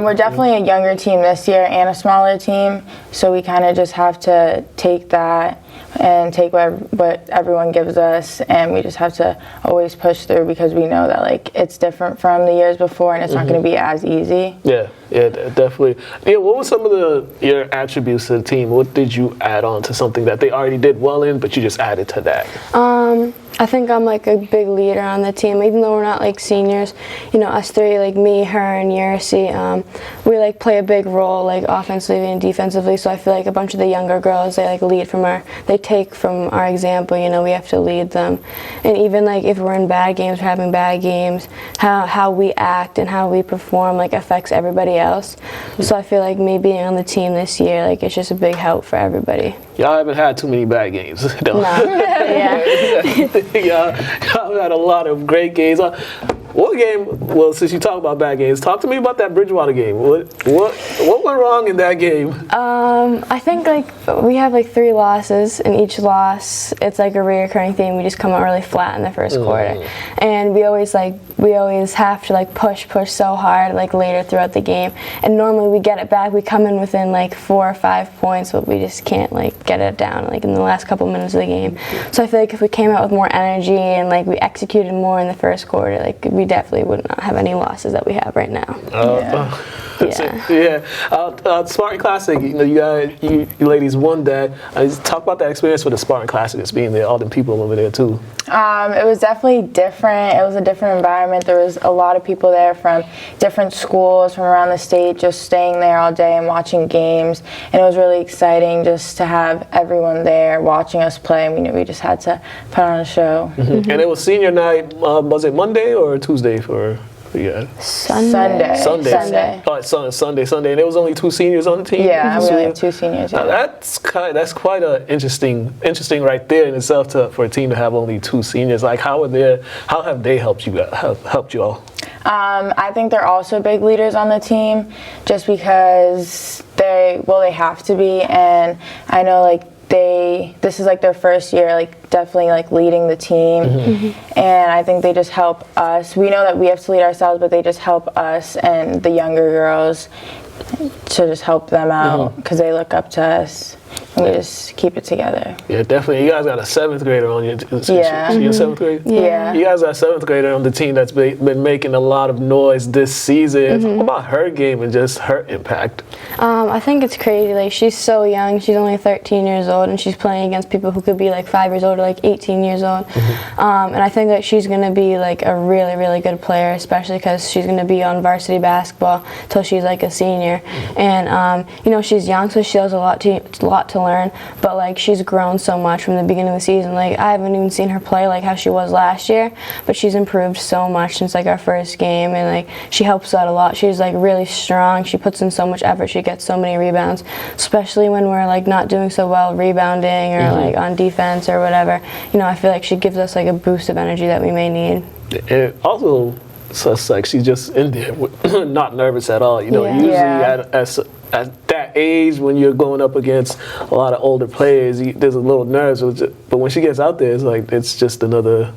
Speaker 3: We're definitely a younger team this year and a smaller team, so we kind of just have to take that and take what everyone gives us, and we just have to always push through because we know that like it's different from the years before and it's not going to be as easy.
Speaker 1: Yeah, definitely. Yeah, what were some of your attributes to the team? What did you add on to something that they already did well in, but you just added to that?
Speaker 4: I think I'm like a big leader on the team, even though we're not like seniors. You know, us three, like me, her, and Yersi, we like play a big role like offensively and defensively. So I feel like a bunch of the younger girls, they like lead they take from our example. You know, we have to lead them, and even like if we're in bad games, we're having bad games, how we act and how we perform like affects everybody else. So I feel like me being on the team this year, like it's just a big help for everybody.
Speaker 1: Y'all haven't had too many bad games.
Speaker 4: No. Yeah.
Speaker 1: Y'all had a lot of great games. What game? Well, since you talk about bad games, talk to me about that Bridgewater game. What went wrong in that game?
Speaker 4: I think like we have like 3 losses, and each loss it's like a reoccurring theme. We just come out really flat in the first quarter, and we always have to like push so hard like later throughout the game. And normally we get it back. We come in within like 4 or 5 points, but we just can't like get it down like in the last couple minutes of the game. So I feel like if we came out with more energy and like we executed more in the first quarter, like we we definitely would not have any losses that we have right now.
Speaker 1: Spartan Classic, you ladies won that. Talk about that experience with the Spartan Classic, just being there, all the people over there too.
Speaker 3: It was definitely different. It was a different environment. There was a lot of people there from different schools from around the state, just staying there all day and watching games. And it was really exciting just to have everyone there watching us play. We knew we just had to put on a show.
Speaker 1: And it was senior night. Was it Monday or Tuesday for? Yeah.
Speaker 3: Sunday.
Speaker 1: Oh, Sunday. And there was only 2 seniors on the team?
Speaker 3: Yeah, we only have 2 seniors. Yeah.
Speaker 1: That's quite a interesting right there in itself for a team to have only 2 seniors. Like, how have they helped you all?
Speaker 3: I think they're also big leaders on the team, just because they have to be, and I know this is their first year, definitely leading the team. And I think they just help us. We know that we have to lead ourselves, but they just help us and the younger girls to just help them out, because they look up to us. And we just keep it together. Yeah,
Speaker 1: definitely. You guys got a 7th grader on your team.
Speaker 3: Yeah.
Speaker 1: You're 7th grade?
Speaker 3: Yeah.
Speaker 1: You guys got a 7th grader on the team that's been making a lot of noise this season. Talk about her game and just her impact.
Speaker 4: I think it's crazy. She's so young. She's only 13 years old, and she's playing against people who could be 5 years old or 18 years old. And I think that she's going to be a really, really good player, especially because she's going to be on varsity basketball till she's a senior. And she's young, so she has a lot to learn. But she's grown so much from the beginning of the season. I haven't even seen her play how she was last year, but she's improved so much since our first game, and she helps out a lot. She's really strong. She puts in so much effort. She gets so many rebounds, especially when we're not doing so well rebounding or on defense or whatever. I feel she gives us a boost of energy that we may need.
Speaker 1: And also, so it's she's just in there, not nervous at all. Usually at that age, when you're going up against a lot of older players, there's a little nerves. But when she gets out there, it's just another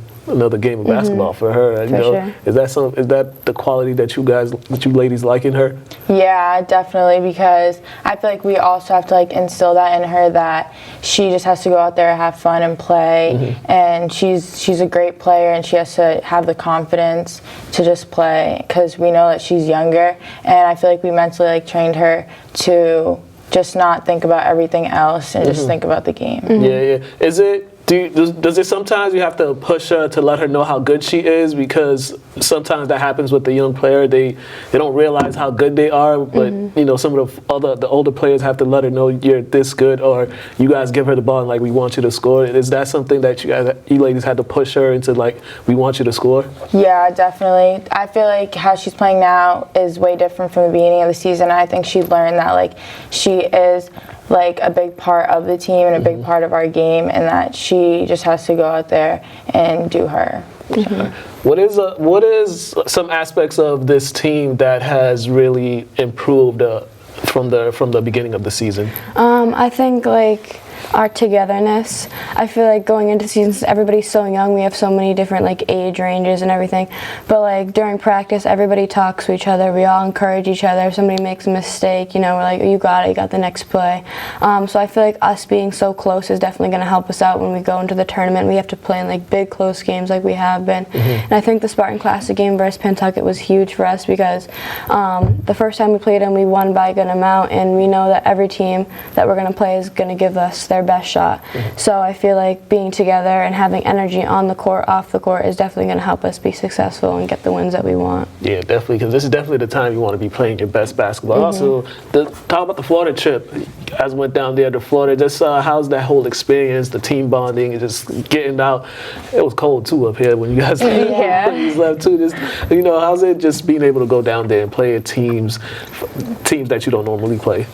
Speaker 1: game of basketball for her.
Speaker 4: Sure.
Speaker 1: Is that the quality that you ladies like in her?
Speaker 3: Yeah, definitely, because I feel we also have to instill that in her, that she just has to go out there, have fun, and play. And she's a great player, and she has to have the confidence to just play, because we know that she's younger, and I feel we mentally trained her to just not think about everything else and just think about the game.
Speaker 1: Yeah. Is it? Does it sometimes you have to push her to let her know how good she is? Because sometimes that happens with the young player. They don't realize how good they are, but some of the older players have to let her know you're this good, or you guys give her the ball and we want you to score. Is that something that you ladies had to push her into, we want you to score?
Speaker 3: Yeah, definitely. I feel how she's playing now is way different from the beginning of the season. I think she learned that she is a big part of the team and a big part of our game, and that she just has to go out there and do her.
Speaker 1: What is some aspects of this team that has really improved from the beginning of the season?
Speaker 4: I think our togetherness. I feel going into seasons, everybody's so young, we have so many different age ranges and everything, but during practice everybody talks to each other, we all encourage each other. If somebody makes a mistake, we're you got it, you got the next play. So I feel us being so close is definitely going to help us out when we go into the tournament. We have to play in big close games we have been. And I think the Spartan Classic game versus Pentucket was huge for us, because the first time we played them, we won by a good amount, and we know that every team that we're going to play is going to give us their best shot. So I feel being together and having energy on the court, off the court, is definitely going to help us be successful and get the wins that we want.
Speaker 1: Yeah, definitely, because this is definitely the time you want to be playing your best basketball. Also, talk about the Florida trip. You guys went down there to Florida. Just how's that whole experience, the team bonding, and just getting out? It was cold too up here when you guys left too. Just how's it just being able to go down there and play teams that you don't normally play?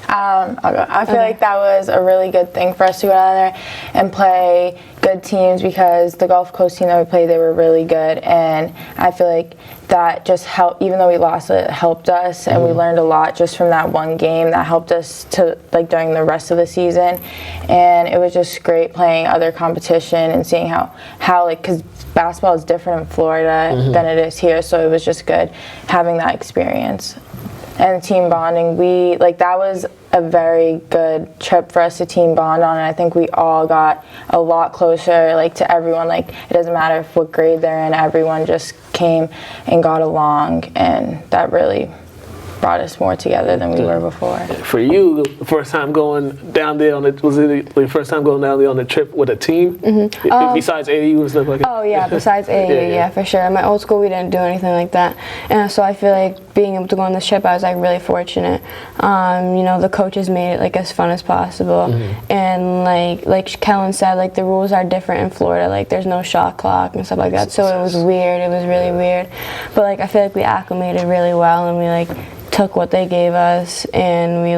Speaker 3: I feel that was a really good thing for us to go down there and play good teams, because the Gulf Coast team that we played, they were really good, and I feel that just helped. Even though we lost, it helped us, and we learned a lot just from that one game that helped us to during the rest of the season. And it was just great playing other competition and seeing how because basketball is different in Florida than it is here, so it was just good having that experience. and team bonding. That was a very good trip for us to team bond on, and I think we all got a lot closer, to everyone. It doesn't matter what grade they're in, everyone just came and got along, and that really brought us more together than we were before.
Speaker 1: For you, the first time going down there was it the first time going down there on the trip with a team? Mm-hmm. Besides AAU and stuff like that?
Speaker 4: Oh yeah, besides AAU, yeah, for sure. In my old school, we didn't do anything like that. And so I feel like being able to go on this trip, I was really fortunate. The coaches made it as fun as possible. Mm-hmm. And like Kellyn said, the rules are different in Florida. There's no shot clock and stuff like that. So it was weird. It was really weird. But I feel like we acclimated really well, and we took what they gave us, and we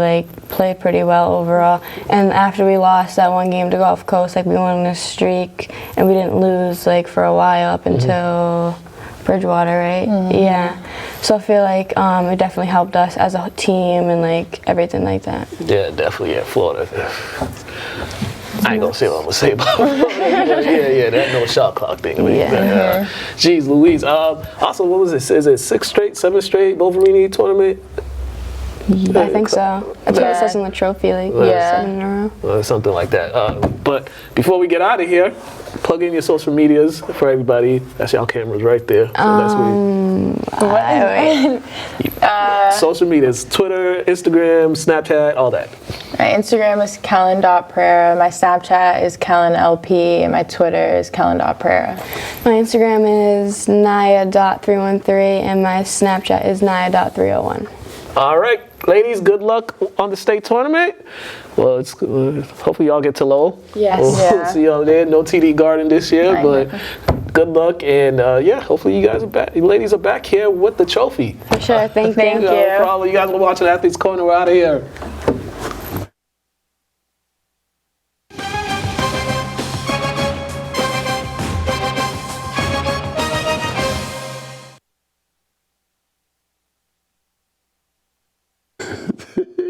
Speaker 4: played pretty well overall. And after we lost that one game to Gulf Coast, we went on a streak, and we didn't lose for a while up until Bridgewater, right? Mm-hmm. Yeah. So I feel like it definitely helped us as a team and everything like that.
Speaker 1: Yeah, definitely. Yeah, Florida. I ain't gonna say what I'm gonna say about it. that no shot clock thing. Geez, Louise. Also, what was it? Is it 7th straight Wolverine tournament?
Speaker 4: Yeah, I think so. That's what it says in the trophy, 7 in a row.
Speaker 1: Something like that. But before we get out of here, plug in your social medias for everybody. That's y'all cameras right there. So social medias: Twitter, Instagram, Snapchat, all that.
Speaker 3: My Instagram is Kellyn.Preira. My Snapchat is KellynLP, and my Twitter is Kellyn.Preira.
Speaker 4: My Instagram is Naya.313, and my Snapchat is Naya.301.
Speaker 1: All right, ladies, good luck on the state tournament. Well, it's hopefully y'all get to Lowell.
Speaker 3: Yes.
Speaker 1: We'll see y'all there. No TD Garden this year, but good luck, and hopefully you guys are back. You ladies are back here with the trophy.
Speaker 3: For sure. Thank you.
Speaker 1: No problem. You guys are watching Athletes Corner. We're out of here.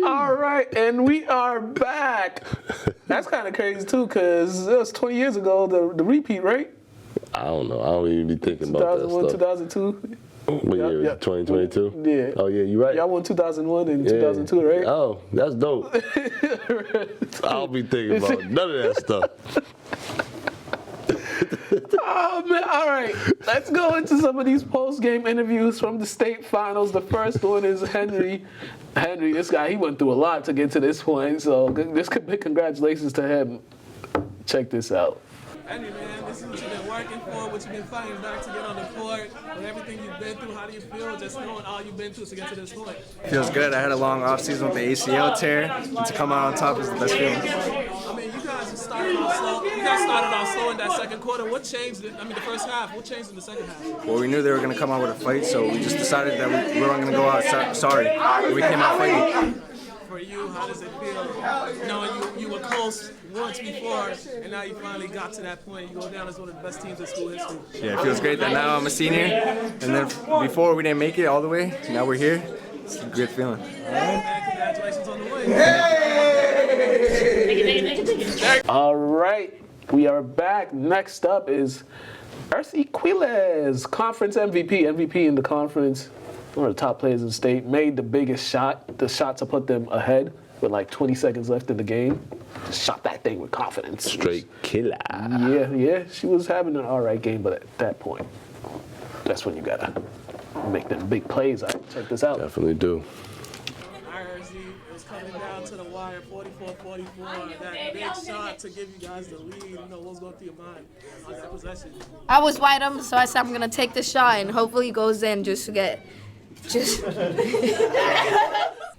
Speaker 1: All right, and we are back. That's kind of crazy too, because it was 20 years ago, the repeat, right?
Speaker 2: I don't know. I don't even be thinking about that
Speaker 1: 2001,
Speaker 2: stuff.
Speaker 1: 2002.
Speaker 2: What year is it? 2022?
Speaker 1: Yeah.
Speaker 2: Oh yeah, you right.
Speaker 1: Y'all won 2001 and 2002, right?
Speaker 2: Oh, that's dope. I don't be thinking about none of that stuff.
Speaker 1: Oh man! All right, let's go into some of these post-game interviews from the state finals. The first one is Henry. Henry, this guy, he went through a lot to get to this point, so this could be congratulations to him. Check this out.
Speaker 5: Henry, man, this is what you've been working for, what you've been fighting back to get on the court, with everything you've been through. How do you feel just knowing all you've been through to get to this point?
Speaker 6: Feels good. I had a long offseason with the ACL tear, and to come out on top is the best feeling.
Speaker 5: I mean, you guys started off slow. You guys started off slow in that second quarter. What changed? The first half. What changed in the second half?
Speaker 6: Well, we knew they were going to come out with a fight, so we just decided that we weren't going to go out sorry. We came out fighting.
Speaker 5: For you, how does it feel knowing you were close once before, and now you finally got to that point? You go down as one of the best teams in school history.
Speaker 6: Yeah, it feels great that now I'm a senior, and then before we didn't make it all the way. Now we're here. It's a good feeling.
Speaker 5: All right, man, congratulations on the win.
Speaker 1: All right, we are back. Next up is Equiliz Conference MVP in the conference. One of the top players in the state, made the biggest shot, the shot to put them ahead with 20 seconds left in the game. Just shot that thing with confidence.
Speaker 2: Straight killer.
Speaker 1: Yeah, she was having an all right game, but at that point, that's when you gotta make them big plays. Check this out.
Speaker 2: Definitely do.
Speaker 5: It was coming down to the wire, 44-44. That big shot to give you guys the lead. What was going through your mind on that possession?
Speaker 7: I was wide open, so I said I'm gonna take the shot and hopefully it goes in just to get.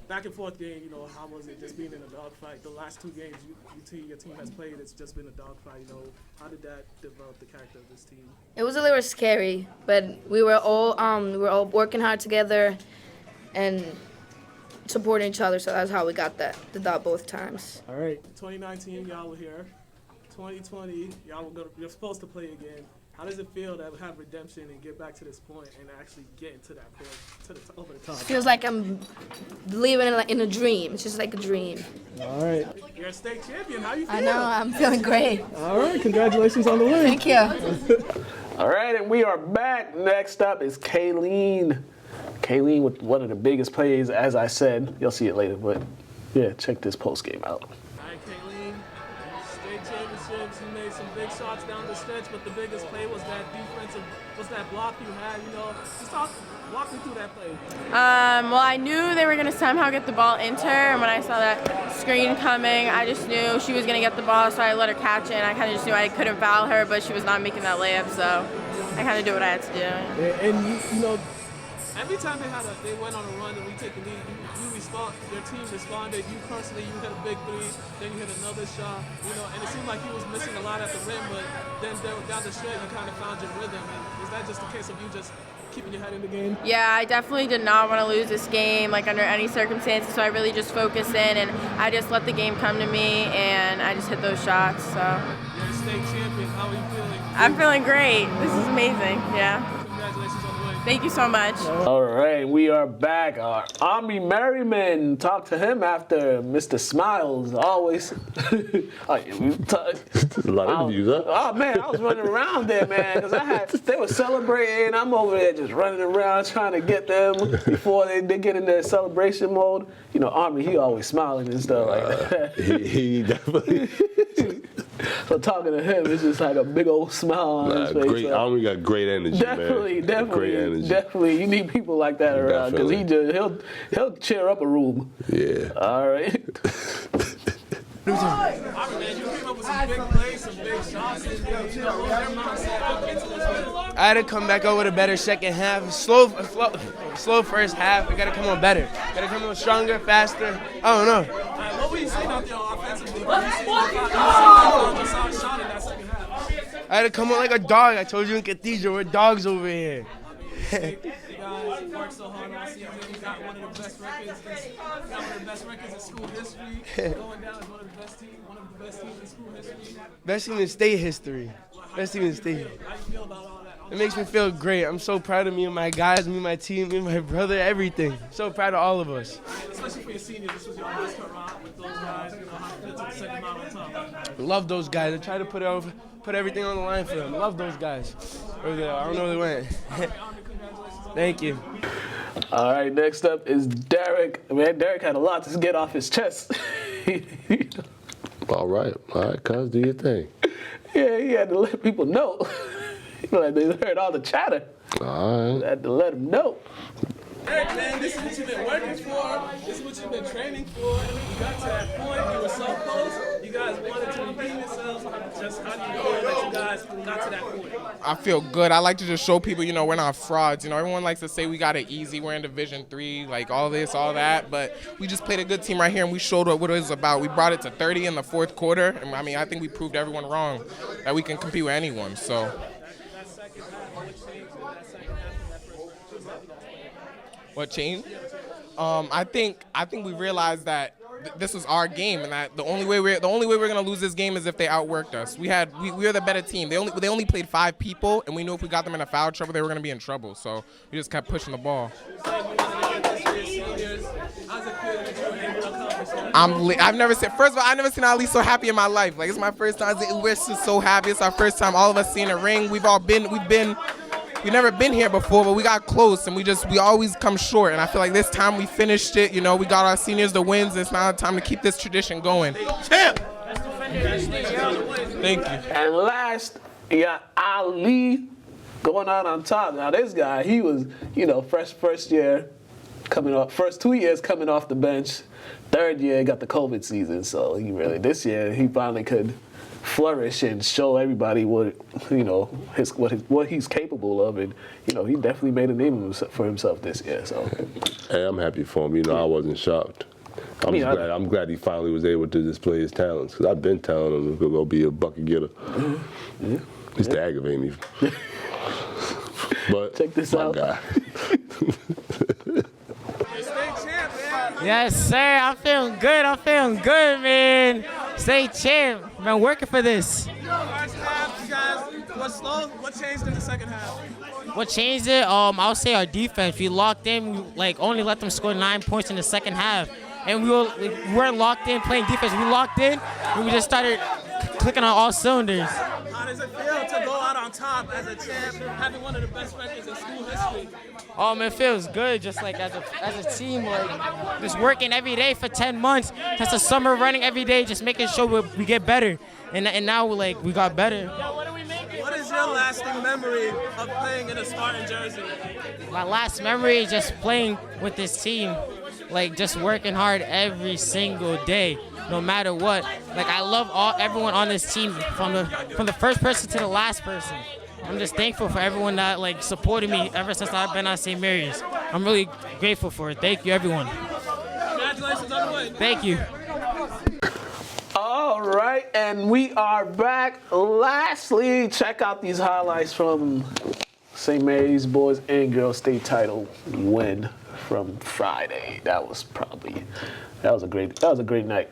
Speaker 5: Back and forth game, how was it just being in a dogfight? The last two games your team has played, it's just been a dogfight. How did that develop the character of this team?
Speaker 7: It was a little scary, but we were all working hard together and supporting each other. So that's how we got the dot both times.
Speaker 1: All right.
Speaker 5: 2019, y'all were here. 2020, you're supposed to play again. How does it feel to have redemption and get back to this point and actually get into that point, over the top?
Speaker 7: Feels like I'm living in a dream. It's just like a dream.
Speaker 1: All right.
Speaker 5: You're a state champion. How you feel?
Speaker 7: I know. I'm feeling great.
Speaker 1: All right. Congratulations on the win.
Speaker 7: Thank you.
Speaker 1: All right, and we are back. Next up is Kellyn. Kellyn with one of the biggest plays, as I said. You'll see it later, but yeah, check this post game out.
Speaker 5: All right, Kellyn, state championships. You made some big shots down the stretch, but the biggest play was that block you had. Just walk me through that play.
Speaker 3: Well, I knew they were going to somehow get the ball into her, and when I saw that screen coming, I just knew she was going to get the ball, so I let her catch it, and I kind of just knew I couldn't foul her, but she was not making that layup, so I kind of did what I had to do.
Speaker 5: And every time they went on a run and we take a lead, your team responded. You personally, you hit a big three, then you hit another shot, and it seemed like you was missing a lot at the rim, but then down the stretch you kind of found your rhythm. And is that just a case of you just keeping your head in the game?
Speaker 3: Yeah, I definitely did not want to lose this game, under any circumstances, so I really just focused in, and I just let the game come to me, and I just hit those shots, so.
Speaker 5: You're a state champion. How are you feeling?
Speaker 3: I'm feeling great. This is amazing, yeah.
Speaker 5: Congratulations on the way.
Speaker 3: Thank you so much.
Speaker 1: All right, we are back. Our Army Merriman, talk to him after Mr. Smiles, always.
Speaker 2: A lot of interviews, huh?
Speaker 1: Oh, man, I was running around there, man, because they were celebrating. I'm over there just running around trying to get them before they get in their celebration mode. Army, he always smiling and stuff like that.
Speaker 2: He definitely.
Speaker 1: So talking to him, it's just like a big old smile on his face.
Speaker 2: Great. Army got great energy,
Speaker 1: Definitely.
Speaker 2: Great energy.
Speaker 1: Definitely. You need people like that around because he'll cheer up a room.
Speaker 2: Yeah.
Speaker 1: All right.
Speaker 5: Man, you came up with some big plays, some big shots.
Speaker 8: I had to come back up with a better second half. Slow first half. We got to come on better. Got to come on stronger, faster. I don't know.
Speaker 5: What were you saying out there offensively?
Speaker 8: I had to come on like a dog. I told you in Cathedral, we're dogs over here.
Speaker 5: You guys worked so hard all season. You got one of the best records in school history. Going down as one of the best teams in school history.
Speaker 8: Best team in state history. Best team in state.
Speaker 5: How you feel about all that?
Speaker 8: It makes me feel great. I'm so proud of me and my guys, me and my team, me and my brother, everything. So proud of all of us.
Speaker 5: Especially for your seniors, this was your last hurrah with those guys. How you feel to the second round on top?
Speaker 8: Love those guys. I try to put everything on the line for them. Love those guys. I don't know where they went. Thank you.
Speaker 1: All right, next up is Derek. Man, Derek had a lot to get off his chest.
Speaker 2: All right, cuz, do your thing.
Speaker 1: Yeah, he had to let people know. They heard all the chatter.
Speaker 2: All right.
Speaker 1: Had to let them know.
Speaker 5: Derek, man, this is what you've been working for. This is what you've been training for. You got to that point. You were so close. You guys wanted to redeem yourselves. Just how do you feel that you guys got to that point?
Speaker 9: I feel good. I like to just show people, we're not frauds. Everyone likes to say we got it easy. We're in Division III, like all this, all that. But we just played a good team right here, and we showed what it was about. We brought it to 30 in the fourth quarter. And I think we proved everyone wrong that we can compete with anyone. So. What changed? I think we realized that this was our game, and that the only way we're gonna lose this game is if they outworked us. We were the better team. They only played 5 people, and we knew if we got them in a foul trouble, they were gonna be in trouble. So we just kept pushing the ball. I've never seen. First of all, I've never seen Ali so happy in my life. It's my first time. We're just so happy. It's our first time. All of us seeing a ring. We've never been here before, but we got close, and we always come short. And I feel like this time we finished it. We got our seniors the wins. And it's now time to keep this tradition going.
Speaker 1: Champ!
Speaker 8: Thank you.
Speaker 1: And last, you got Ali going out on top. Now this guy, he was, first year coming off, first 2 years coming off the bench. Third year got the COVID season, so this year he finally could flourish and show everybody what he's capable of, and he definitely made a name for himself this year. So
Speaker 2: hey, I'm happy for him. I wasn't shocked. I'm glad he finally was able to display his talents, because I've been telling him to go be a bucket getter.
Speaker 1: Yeah.
Speaker 2: Used to aggravate me. But
Speaker 1: check this out.
Speaker 2: Guy.
Speaker 10: Yes, sir. I'm feeling good, man. State champ. I've been working for this.
Speaker 5: First half, you guys was slow. What changed in the second half?
Speaker 10: What changed it? I'll say our defense. We locked in. We only let them score 9 points in the second half, and we weren't locked in playing defense. We locked in, and we just started clicking on all cylinders.
Speaker 5: How does it feel to go out on on top as a champ, having one of the best records in school history?
Speaker 10: Man, it feels good. Just like as a team, like just working every day for 10 months. That's a summer running every day, just making sure we get better. And now like we got better.
Speaker 5: What is your lasting memory of playing in a Spartan jersey?
Speaker 10: My last memory is just playing with this team, like just working hard every single day, no matter what. Like I love everyone on this team, from the first person to the last person. I'm just thankful for everyone that like supported me ever since I've been at St. Mary's. I'm really grateful for it. Thank you, everyone.
Speaker 5: Congratulations on the win.
Speaker 10: Thank you.
Speaker 1: All right, and we are back. Lastly, check out these highlights from St. Mary's boys and girls state title win from Friday. That was a great night.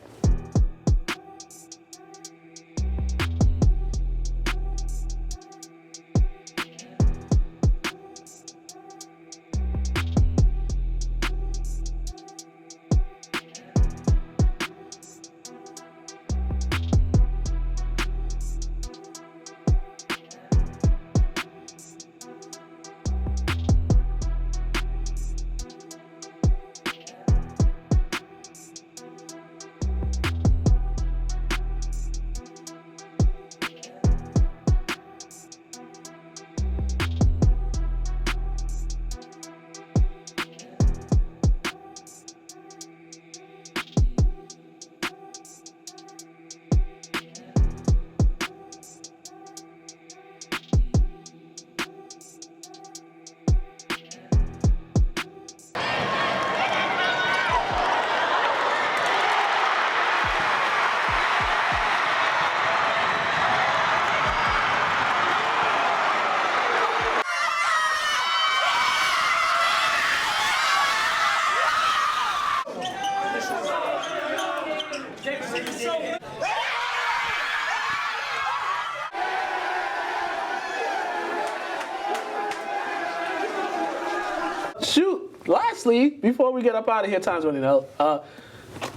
Speaker 1: Shoot, lastly, before we get up out of here, time's running out.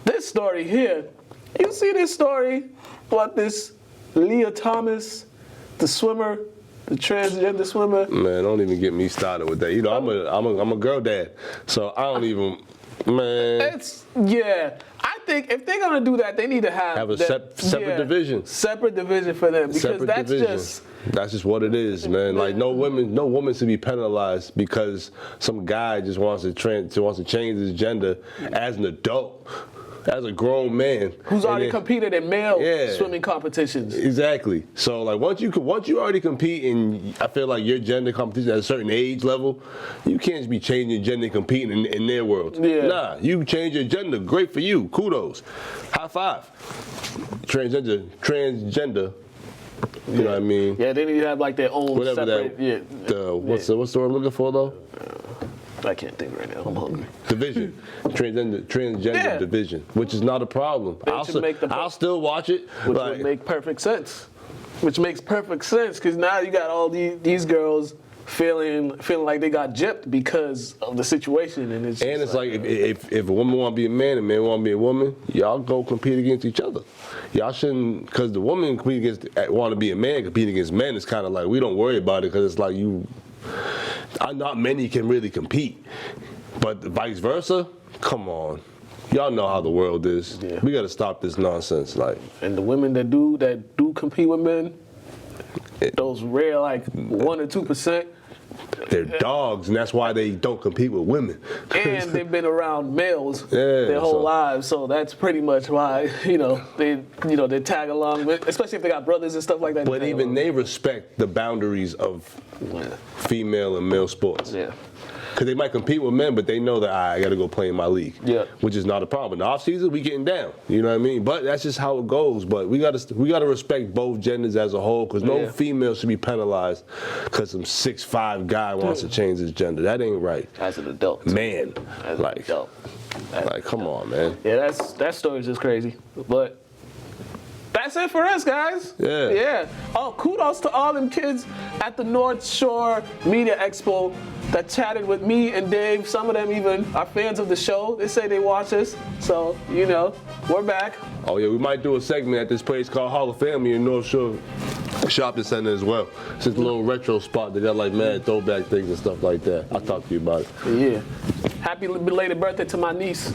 Speaker 1: This story here, you see this story about this Leah Thomas, the swimmer, the transgender swimmer?
Speaker 2: Man, don't even get me started with that. You know, I'm a girl dad, so I don't even, man.
Speaker 1: I think if they're gonna do that, they need to have
Speaker 2: a separate division.
Speaker 1: Separate division for them, because
Speaker 2: that's just what it is, man. Like no woman should be penalized because some guy just wants to change his gender as an adult, as a grown man
Speaker 1: who's already competed in male swimming competitions.
Speaker 2: Exactly. So like once you already compete in, I feel like your gender competition at a certain age level, you can't just be changing your gender and competing in their world.
Speaker 1: Yeah.
Speaker 2: Nah, you change your gender. Great for you. Kudos. High five. Transgender. You know what I mean?
Speaker 1: Yeah, they need to have like their own
Speaker 2: whatever
Speaker 1: separate.
Speaker 2: What's the word I'm looking for though?
Speaker 1: I can't think right now. I'm hungry.
Speaker 2: Division, transgender division, which is not a problem. I'll still watch it.
Speaker 1: Which would make perfect sense. Which makes perfect sense because now you got all these girls feeling like they got gypped because of the situation, and it's
Speaker 2: like if a woman want to be a man and a man want to be a woman, y'all go compete against each other. Y'all shouldn't, because the woman want to be a man, competing against men is kind of like we don't worry about it because it's like not many can really compete, but vice versa. Come on, y'all know how the world is. Yeah. We got to stop this nonsense.
Speaker 1: And the women that do compete with men, those rare 1 or 2%.
Speaker 2: They're dogs, and that's why they don't compete with women.
Speaker 1: And they've been around males their whole lives, so that's pretty much why they tag along with, especially if they got brothers and stuff like that.
Speaker 2: But even they respect the boundaries of female and male sports.
Speaker 1: Yeah.
Speaker 2: Because they might compete with men, but they know that I got to go play in my league. Yeah. Which is not a problem. In the off season, we getting down. You know what I mean? But that's just how it goes. But we got to respect both genders as a whole, because no female should be penalized because some 6'5" guy wants to change his gender. That ain't right.
Speaker 1: As an adult.
Speaker 2: Man. As an adult. Come on, man.
Speaker 1: Yeah, that story's just crazy. But that's it for us, guys.
Speaker 2: Yeah.
Speaker 1: Oh, kudos to all them kids at the North Shore Media Expo that chatted with me and Dave. Some of them even are fans of the show. They say they watch us. So, you know, we're back.
Speaker 2: Oh yeah, we might do a segment at this place called Hall of Family in North Shore Shopping Center as well. It's just a little retro spot. They got like mad throwback things and stuff like that. I'll talk to you about it.
Speaker 1: Yeah. Happy belated birthday to my niece.